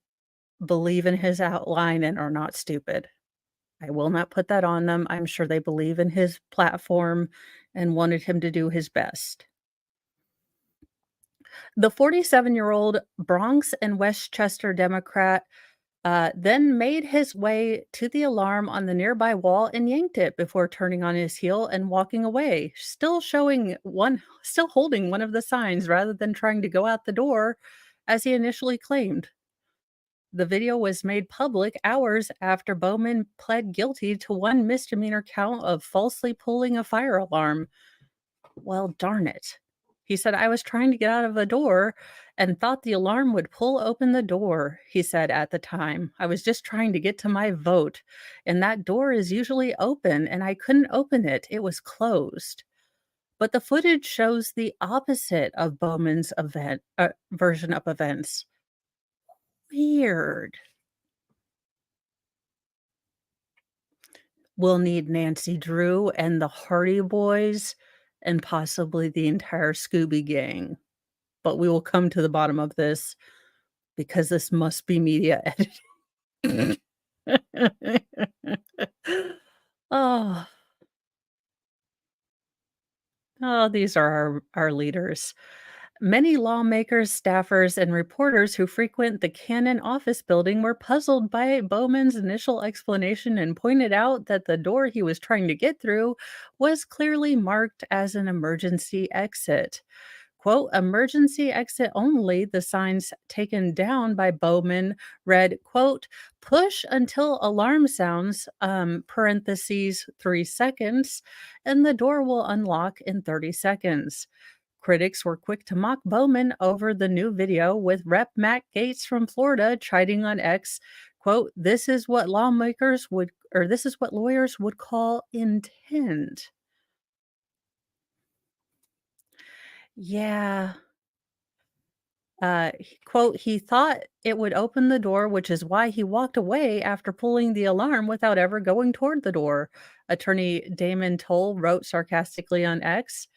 Speaker 1: believe in his outline and are not stupid. I will not put that on them. I'm sure they believe in his platform and wanted him to do his best. The 47-year-old Bronx and Westchester Democrat then made his way to the alarm on the nearby wall and yanked it before turning on his heel and walking away, still holding one of the signs rather than trying to go out the door as he initially claimed. The video was made public hours after Bowman pled guilty to one misdemeanor count of falsely pulling a fire alarm. Well, darn it. He said, I was trying to get out of a door and thought the alarm would pull open the door, he said at the time. I was just trying to get to my vote, and that door is usually open, and I couldn't open it. It was closed. But the footage shows the opposite of Bowman's version of events. Weird. We'll need Nancy Drew and the Hardy Boys and possibly the entire Scooby Gang. but we will come to the bottom of this because this must be media editing. Oh, oh, these are our leaders. Many lawmakers, staffers, and reporters who frequent the Cannon office building were puzzled by Bowman's initial explanation and pointed out that the door he was trying to get through was clearly marked as an emergency exit. Quote, emergency exit only, the signs taken down by Bowman read, quote, push until alarm sounds, parentheses, 3 seconds, and the door will unlock in 30 seconds. Critics were quick to mock Bowman over the new video, with Rep. Matt Gaetz from Florida chiding on X, quote, this is what lawyers would call intent. Yeah. Quote, he thought it would open the door, which is why he walked away after pulling the alarm without ever going toward the door. Attorney Damon Toll wrote sarcastically on X.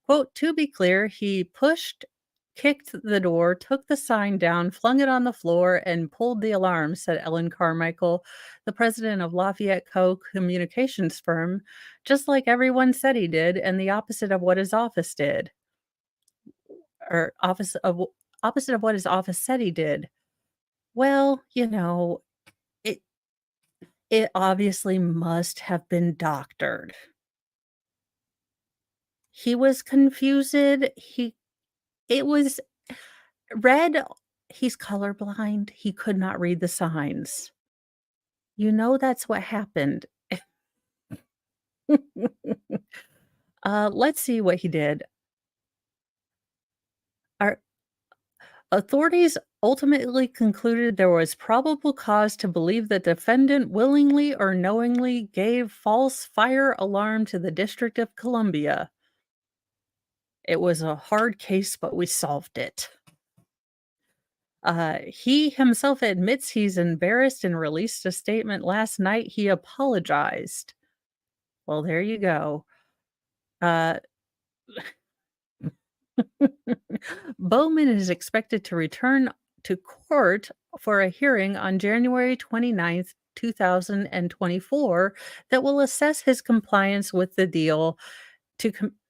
Speaker 1: Quote, to be clear, he pushed, kicked the door, took the sign down, flung it on the floor, and pulled the alarm, said Ellen Carmichael, the president of Lafayette Co. Communications firm, just like everyone said he did, and the opposite of what his office did, or opposite of what his office said he did. Well, it it obviously must have been doctored. He was confused. It was red. He's colorblind. He could not read the signs. That's what happened. Let's see what he did. Our authorities ultimately concluded there was probable cause to believe the defendant willingly or knowingly gave false fire alarm to the District of Columbia. It was a hard case, but we solved it. He himself admits he's embarrassed and released a statement last night. He apologized. Well, there you go. Uh, Bowman is expected to return to court for a hearing on January 29th, 2024, that will assess his compliance with the deal.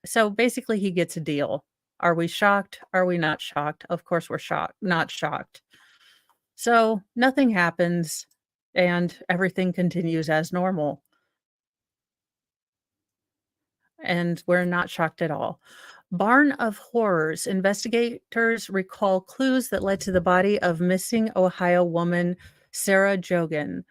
Speaker 1: So basically, he gets a deal. Are we shocked? Are we not shocked? Of course, we're shocked, not shocked. So nothing happens and everything continues as normal. And we're not shocked at all. Barn of Horrors. Investigators recall clues that led to the body of missing Ohio woman Sarah Jogan.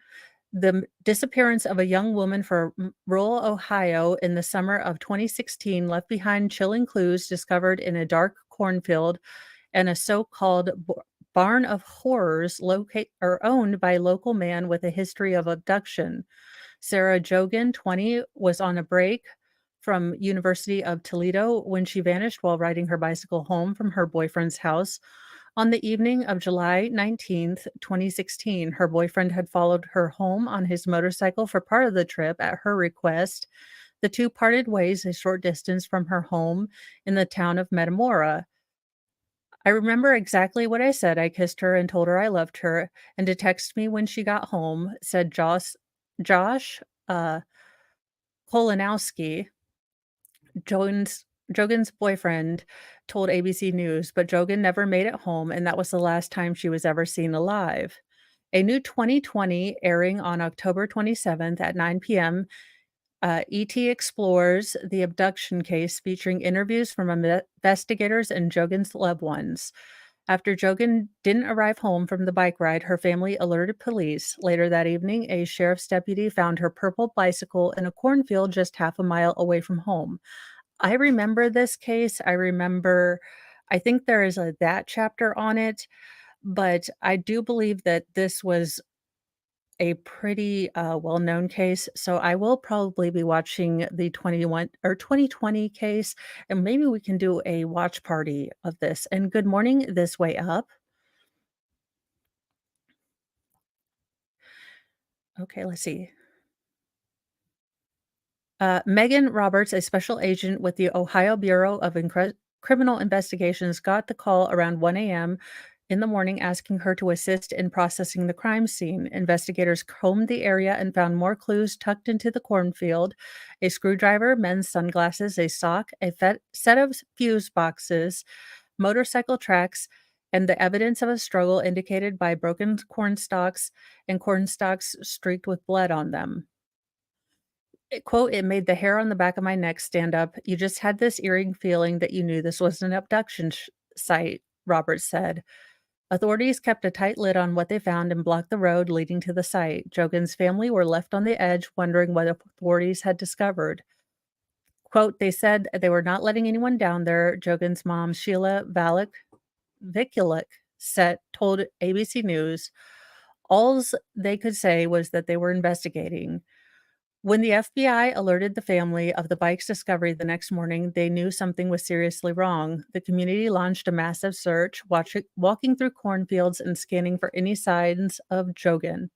Speaker 1: The disappearance of a young woman from rural Ohio in the summer of 2016 left behind chilling clues discovered in a dark cornfield and a so-called barn of horrors owned by a local man with a history of abduction. Sarah Jogan, 20, was on a break from University of Toledo when she vanished while riding her bicycle home from her boyfriend's house. On the evening of July 19th, 2016, her boyfriend had followed her home on his motorcycle for part of the trip at her request. The two parted ways a short distance from her home in the town of Metamora. I remember exactly what I said. I kissed her and told her I loved her, and to text me when she got home, said Josh Kolanowski, Jogan's boyfriend, told ABC News, but Jogan never made it home, and that was the last time she was ever seen alive. A new 2020 airing on October 27th at 9 p.m. ET explores the abduction case, featuring interviews from investigators and Jogan's loved ones. After Jogan didn't arrive home from the bike ride, her family alerted police. Later that evening, a sheriff's deputy found her purple bicycle in a cornfield just half a mile away from home. I remember this case. I think there is a that chapter on it, but I do believe that this was a pretty well-known case. So I will probably be watching the 2020 case, and maybe we can do a watch party of this. And good morning, This Way Up. Okay, let's see. Megan Roberts, a special agent with the Ohio Bureau of Criminal Investigations got the call around 1 a.m. in the morning asking her to assist in processing the crime scene. Investigators combed the area and found more clues tucked into the cornfield: a screwdriver, men's sunglasses, a sock, set of fuse boxes, motorcycle tracks, and the evidence of a struggle indicated by broken corn stalks and corn stalks streaked with blood on them. Quote, "It made the hair on the back of my neck stand up. You just had this eerie feeling that you knew this was an abduction site," Roberts said. Authorities kept a tight lid on what they found and blocked the road leading to the site. Jogan's family were left on the edge, wondering what authorities had discovered. Quote, "They said they were not letting anyone down there," Jogan's mom, Sheila Vikulik, told ABC News. Alls they could say was that they were investigating. When the FBI alerted the family of the bike's discovery the next morning, they knew something was seriously wrong. The community launched a massive search, walking through cornfields and scanning for any signs of Jogan.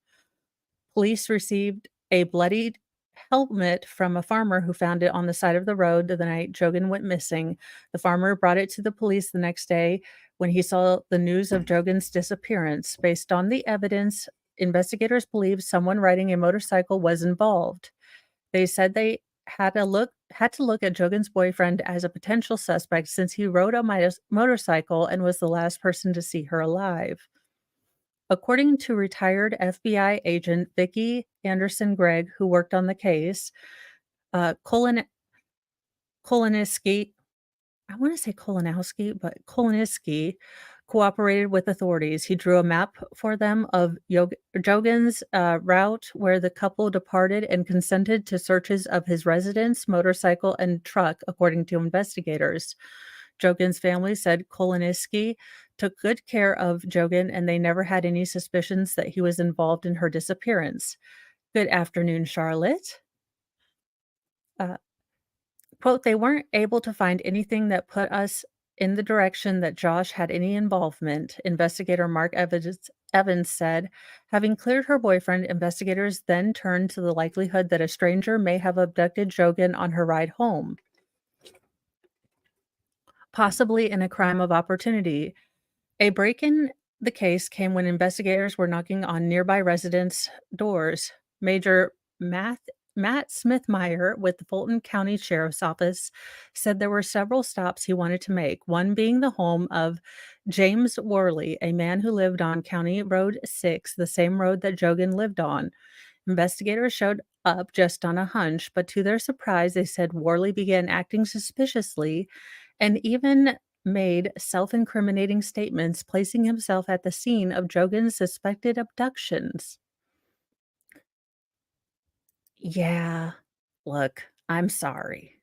Speaker 1: Police received a bloodied helmet from a farmer who found it on the side of the road the night Jogan went missing. The farmer brought it to the police the next day when he saw the news of Jogan's disappearance. Based on the evidence, investigators believe someone riding a motorcycle was involved. They said they had to look at Jogan's boyfriend as a potential suspect since he rode a motorcycle and was the last person to see her alive. According to retired FBI agent Vicki Anderson Gregg, who worked on the case, Kolin Koloniski, I want to say Kolonowski, but Koloniski cooperated with authorities. He drew a map for them of Jogan's route where the couple departed and consented to searches of his residence, motorcycle, and truck, according to investigators. Jogan's family said Koloniski took good care of Jogan and they never had any suspicions that he was involved in her disappearance. Good afternoon, Charlotte. Uh, Quote, "They weren't able to find anything that put us in the direction that Josh had any involvement," investigator Mark Evans said. Having cleared her boyfriend, investigators then turned to the likelihood that a stranger may have abducted Jogan on her ride home, possibly in a crime of opportunity. A break in the case came when investigators were knocking on nearby residents' doors. Major Matt Smithmeyer with the Fulton County Sheriff's Office said there were several stops he wanted to make, one being the home of James Worley, a man who lived on County Road 6, the same road that Jogan lived on. Investigators showed up just on a hunch, but to their surprise, they said Worley began acting suspiciously and even made self incriminating statements, placing himself at the scene of Jogan's suspected abductions. Yeah, look, I'm sorry.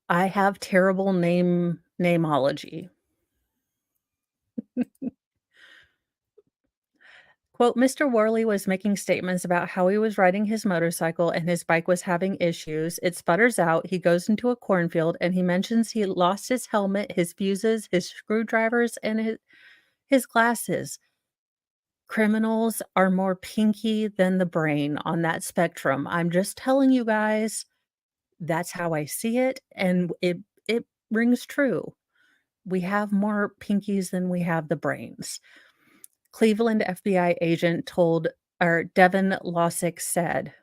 Speaker 1: I have terrible nameology. Quote, "Mr. Worley was making statements about how he was riding his motorcycle and his bike was having issues. It sputters out. He goes into a cornfield and he mentions he lost his helmet, his fuses, his screwdrivers, and his glasses. Criminals are more pinky than the brain on that spectrum. I'm just telling you guys, that's how I see it, and it rings true. We have more pinkies than we have the brains." Cleveland FBI agent told or Devin Lossick said,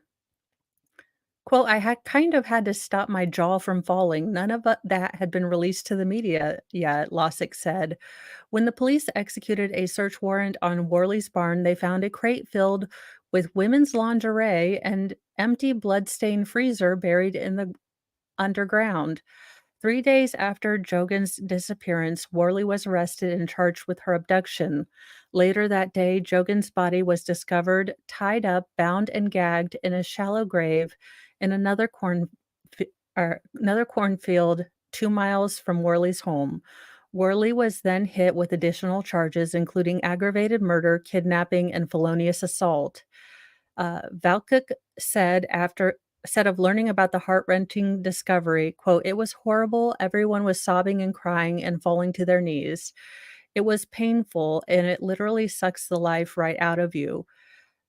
Speaker 1: quote, "I had kind of had to stop my jaw from falling. None of that had been released to the media yet," Lossick said. When the police executed a search warrant on Worley's barn, they found a crate filled with women's lingerie and empty bloodstained freezer buried in the underground. 3 days after Jogan's disappearance, Worley was arrested and charged with her abduction. Later that day, Jogan's body was discovered tied up, bound, and gagged in a shallow grave in another cornfield 2 miles from Worley's home. Worley was then hit with additional charges, including aggravated murder, kidnapping, and felonious assault. Valcook said of learning about the heart-wrenching discovery, quote, "It was horrible. Everyone was sobbing and crying and falling to their knees. It was painful, and it literally sucks the life right out of you."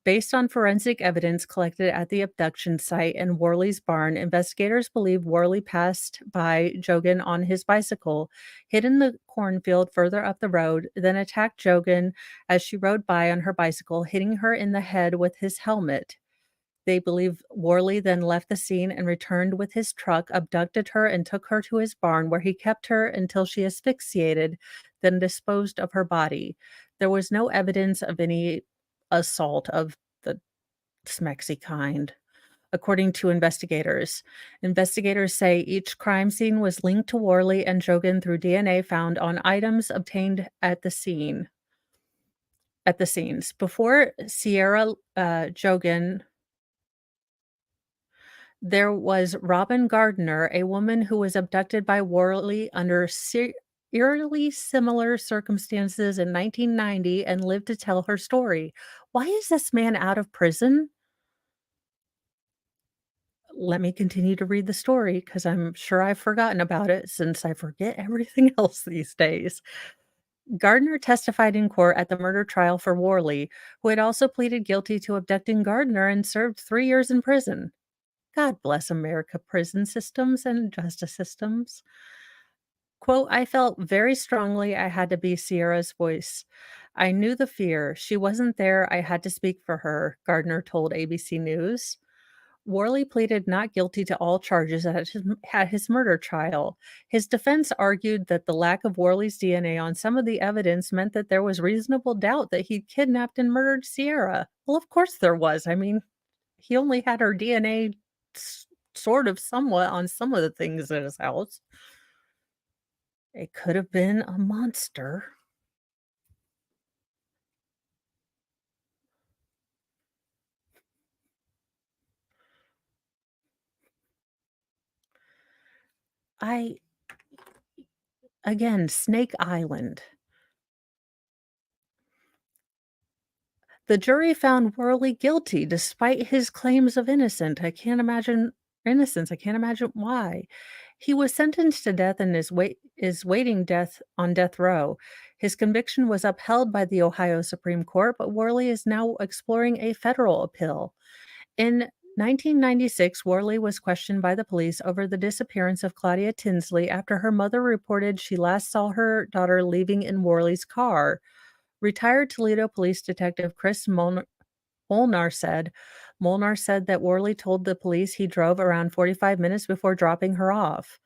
Speaker 1: Based on forensic evidence collected at the abduction site and Worley's barn, investigators believe Worley passed by Jogan on his bicycle, hid in the cornfield further up the road, then attacked Jogan as she rode by on her bicycle, hitting her in the head with his helmet. They believe Worley then left the scene and returned with his truck, abducted her, and took her to his barn, where he kept her until she asphyxiated, then disposed of her body. There was no evidence of any assault of the Smexy kind, according to investigators. Investigators say each crime scene was linked to Worley and Jogan through DNA found on items obtained at the scenes. Before Sierra Jogan, there was Robin Gardner, a woman who was abducted by Worley under eerily similar circumstances in 1990 and lived to tell her story. Why is this man out of prison? Let me continue to read the story because I'm sure I've forgotten about it since I forget everything else these days. Gardner testified in court at the murder trial for Worley, who had also pleaded guilty to abducting Gardner and served 3 years in prison. God bless America prison systems and justice systems. Quote, I felt very strongly I had to be Sierra's voice. I knew the fear. She wasn't there. I had to speak for her, Gardner told ABC News. Worley pleaded not guilty to all charges at his murder trial. His defense argued that the lack of Worley's DNA on some of the evidence meant that there was reasonable doubt that he'd kidnapped and murdered Sierra. Well, of course there was. I mean, he only had her DNA sort of somewhat on some of the things in his house. It could have been a monster. I Again, Snake Island. The jury found Worley guilty despite his claims of innocence. I can't imagine why. He was sentenced to death and is waiting death on death row. His conviction was upheld by the Ohio Supreme Court, but Worley is now exploring a federal appeal. In 1996, Worley was questioned by the police over the disappearance of Claudia Tinsley after her mother reported she last saw her daughter leaving in Worley's car. Retired Toledo Police Detective Chris Molnar said that Worley told the police he drove around 45 minutes before dropping her off.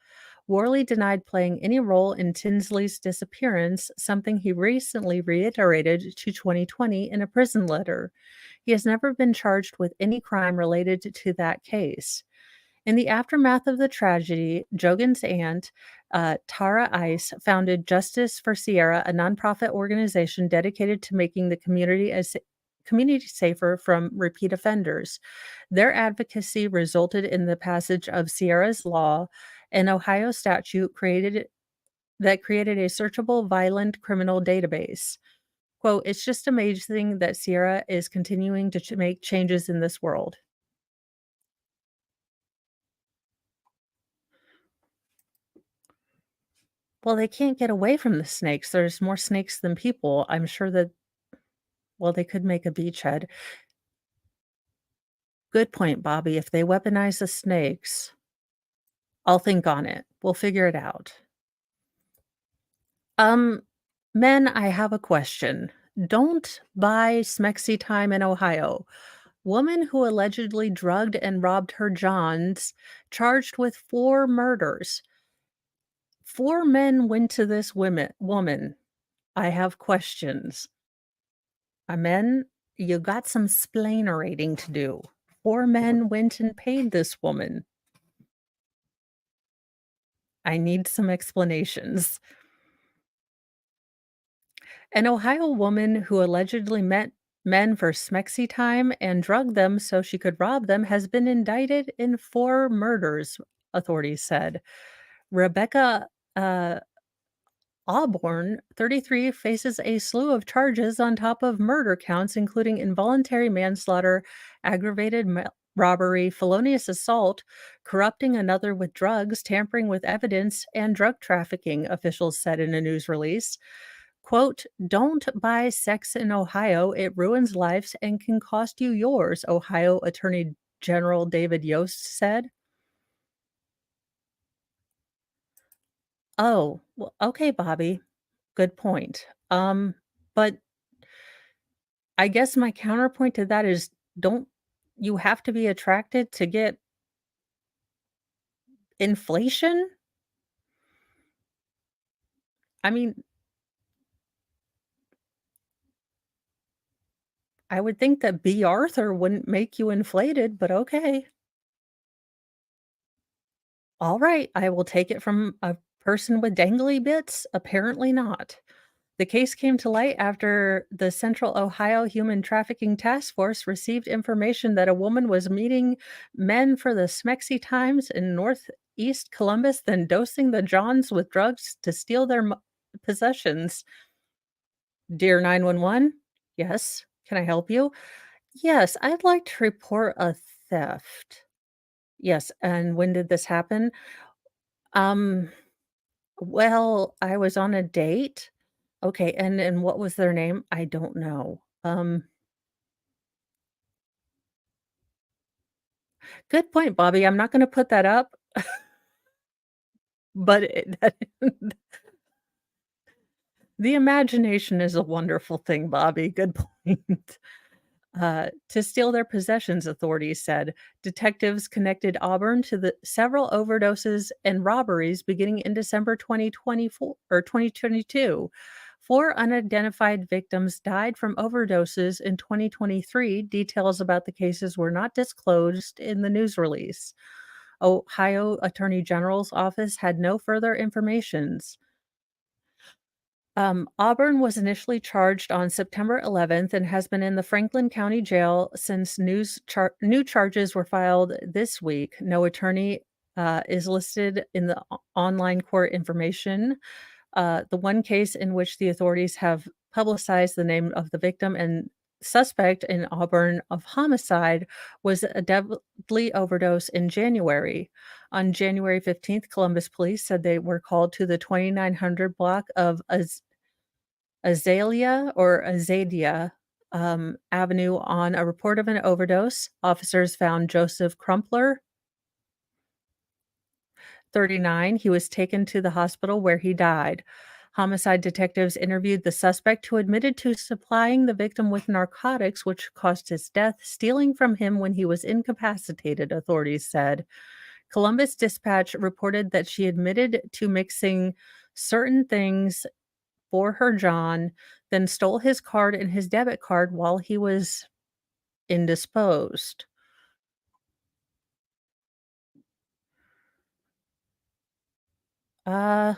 Speaker 1: Worley denied playing any role in Tinsley's disappearance, something he recently reiterated to 2020 in a prison letter. He has never been charged with any crime related to that case. In the aftermath of the tragedy, Jogan's aunt, Tara Ice, founded Justice for Sierra, a nonprofit organization dedicated to making the community safer from repeat offenders. Their advocacy resulted in the passage of Sierra's Law, an Ohio statute that created a searchable violent criminal database. Quote, it's just amazing that Sierra is continuing to make changes in this world. Well, they can't get away from the snakes. There's more snakes than people. I'm sure that, well, they could make a beachhead. Good point, Bobby. If they weaponize the snakes, I'll think on it. We'll figure it out. Um, Men, I have a question. Don't buy Smexy time in Ohio. Woman who allegedly drugged and robbed her Johns, charged with 4 murders. 4 men went to this woman. I have questions. Men, you got some splainerating to do. 4 men went and paid this woman. I need some explanations. An Ohio woman who allegedly met men for Smexy time and drugged them so she could rob them has been indicted in 4 murders, authorities said. Rebecca Auburn, 33, faces a slew of charges on top of murder counts, including involuntary manslaughter, aggravated robbery, felonious assault, corrupting another with drugs, tampering with evidence, and drug trafficking, officials said in a news release. Quote, "Don't buy sex in Ohio. It ruins lives and can cost you yours," Ohio Attorney General David Yost said. Oh, well, okay, Bobby. Good point. But I guess my counterpoint to that is, don't you have to be attracted to get inflation? I mean, I would think that B. Arthur wouldn't make you inflated, but okay. All right, I will take it from a person with dangly bits. Apparently not. The case came to light after the Central Ohio Human Trafficking Task Force received information that a woman was meeting men for the Smexy Times in Northeast Columbus, then dosing the Johns with drugs to steal their possessions. Dear 911, yes, can I help you? Yes, I'd like to report a theft. Yes, and when did this happen? Um, well, I was on a date. Okay, and what was their name? I don't know. Good point, Bobby. I'm not gonna put that up, but the imagination is a wonderful thing, Bobby. Good point. To steal their possessions, authorities said. Detectives connected Auburn to the several overdoses and robberies beginning in December 2024 or 2022. Four unidentified victims died from overdoses in 2023. Details about the cases were not disclosed in the news release. Ohio Attorney General's office had no further informations. Auburn was initially charged on September 11th and has been in the Franklin County Jail since new charges were filed this week. No attorney is listed in the online court information. The one case in which the authorities have publicized the name of the victim and suspect in Auburn of homicide was a deadly overdose in January. On January 15th, Columbus police said they were called to the 2900 block of Azalea or Azadia Avenue on a report of an overdose. Officers found Joseph Crumpler, 39. He was taken to the hospital where he died. Homicide detectives interviewed the suspect who admitted to supplying the victim with narcotics, which caused his death, stealing from him when he was incapacitated, authorities said. Columbus Dispatch reported that she admitted to mixing certain things for her John, then stole his card and his debit card while he was indisposed. Uh,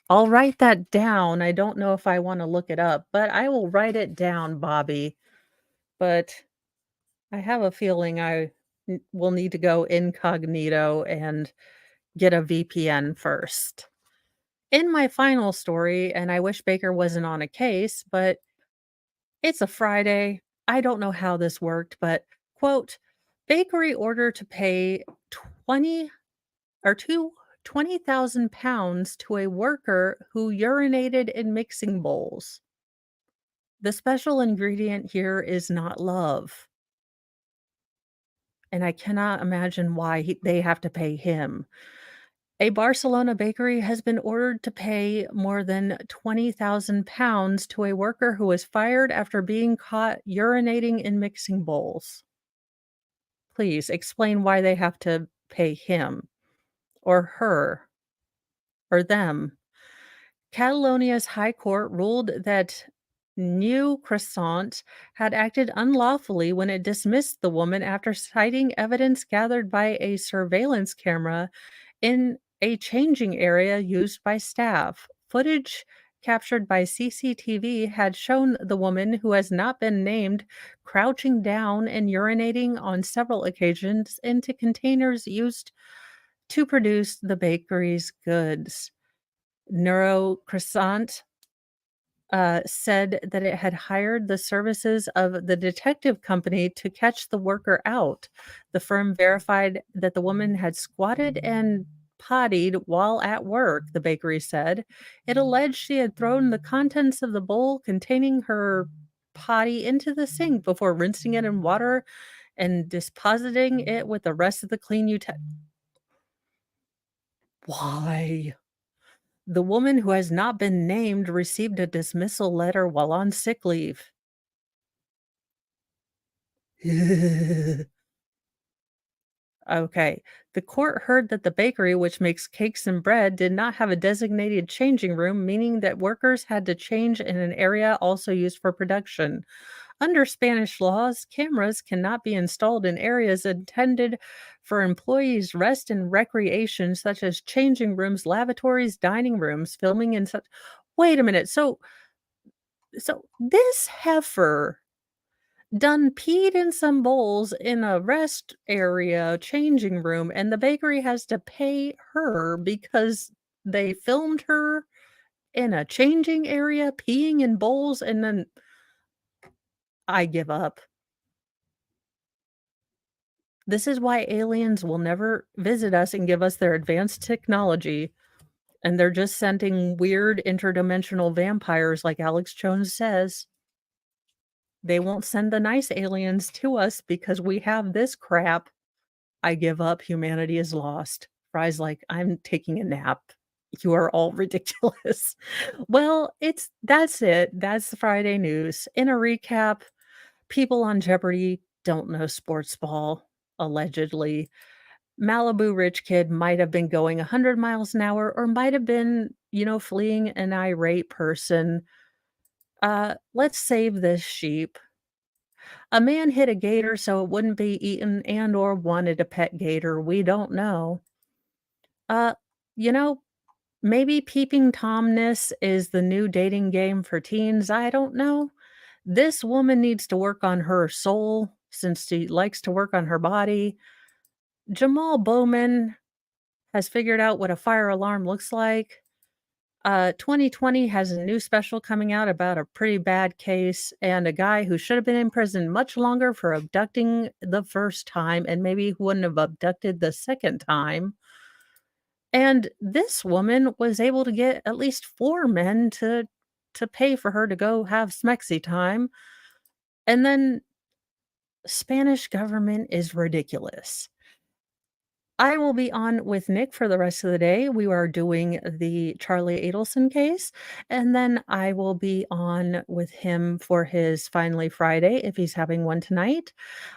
Speaker 1: I'll write that down. I don't know if I wanna look it up, but I will write it down, Bobby. But I have a feeling I will need to go incognito and get a VPN first. In my final story, and I wish Baker wasn't on a case, but it's a Friday. I don't know how this worked, but quote, bakery order to pay 20 or two 20,000 pounds to a worker who urinated in mixing bowls. The special ingredient here is not love, and I cannot imagine why they have to pay him. A Barcelona bakery has been ordered to pay more than 20,000 pounds to a worker who was fired after being caught urinating in mixing bowls. Please explain why they have to pay him or her or them. Catalonia's High Court ruled that New Croissant had acted unlawfully when it dismissed the woman after citing evidence gathered by a surveillance camera in a changing area used by staff. Footage captured by CCTV had shown the woman, who has not been named, crouching down and urinating on several occasions into containers used to produce the bakery's goods. Neuro Croissant said that it had hired the services of the detective company to catch the worker out. The firm verified that the woman had squatted and pottied while at work, the bakery said. It alleged she had thrown the contents of the bowl containing her potty into the sink before rinsing it in water and depositing it with the rest of the clean Why? The woman, who has not been named, received a dismissal letter while on sick leave. Okay. The court heard that the bakery, which makes cakes and bread, did not have a designated changing room, meaning that workers had to change in an area also used for production. Under Spanish laws, cameras cannot be installed in areas intended for employees' rest and recreation, such as changing rooms, lavatories, dining rooms, filming, and such. Wait a minute. So this heifer done peed in some bowls in a rest area changing room, and the bakery has to pay her because they filmed her in a changing area peeing in bowls, and then I give up. This is why aliens will never visit us and give us their advanced technology, and they're just sending weird interdimensional vampires like Alex Jones says. They won't send the nice aliens to us because we have this crap. I give up, humanity is lost. Fry's like, "I'm taking a nap. You are all ridiculous." Well, that's it. That's the Friday news. In a recap, people on Jeopardy don't know sports ball, allegedly. Malibu rich kid might have been going 100 miles an hour or might have been, fleeing an irate person. Let's save this sheep. A man hit a gator so it wouldn't be eaten and or wanted a pet gator. We don't know. Uh, you know, maybe peeping Tomness is the new dating game for teens. I don't know. This woman needs to work on her soul since she likes to work on her body. Jamal Bowman has figured out what a fire alarm looks like. 2020 has a new special coming out about a pretty bad case and a guy who should have been in prison much longer for abducting the first time and maybe wouldn't have abducted the second time. And this woman was able to get at least 4 men to pay for her to go have smexy time. And then Spanish government is ridiculous. I will be on with Nick for the rest of the day. We are doing the Charlie Adelson case, and then I will be on with him for his Finally Friday if he's having one tonight.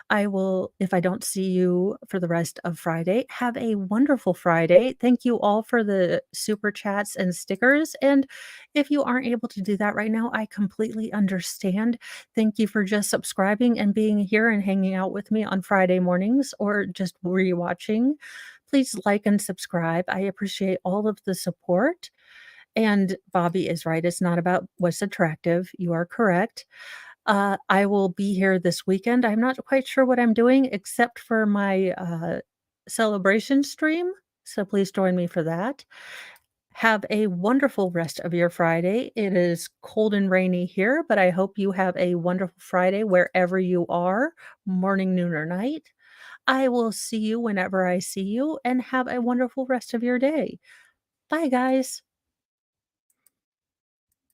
Speaker 1: I will if I don't see you for the rest of Friday, have a wonderful Friday. Thank you all for the super chats and stickers, and if you aren't able to do that right now, I completely understand. Thank you for just subscribing and being here and hanging out with me on Friday mornings or just rewatching. Please like and subscribe. I appreciate all of the support. And Bobby is right. It's not about what's attractive. You are correct. I will be here this weekend. I'm not quite sure what I'm doing except for my celebration stream. So please join me for that. Have a wonderful rest of your Friday. It is cold and rainy here, but I hope you have a wonderful Friday wherever you are, morning, noon, or night. I will see you whenever I see you and have a wonderful rest of your day. Bye, guys.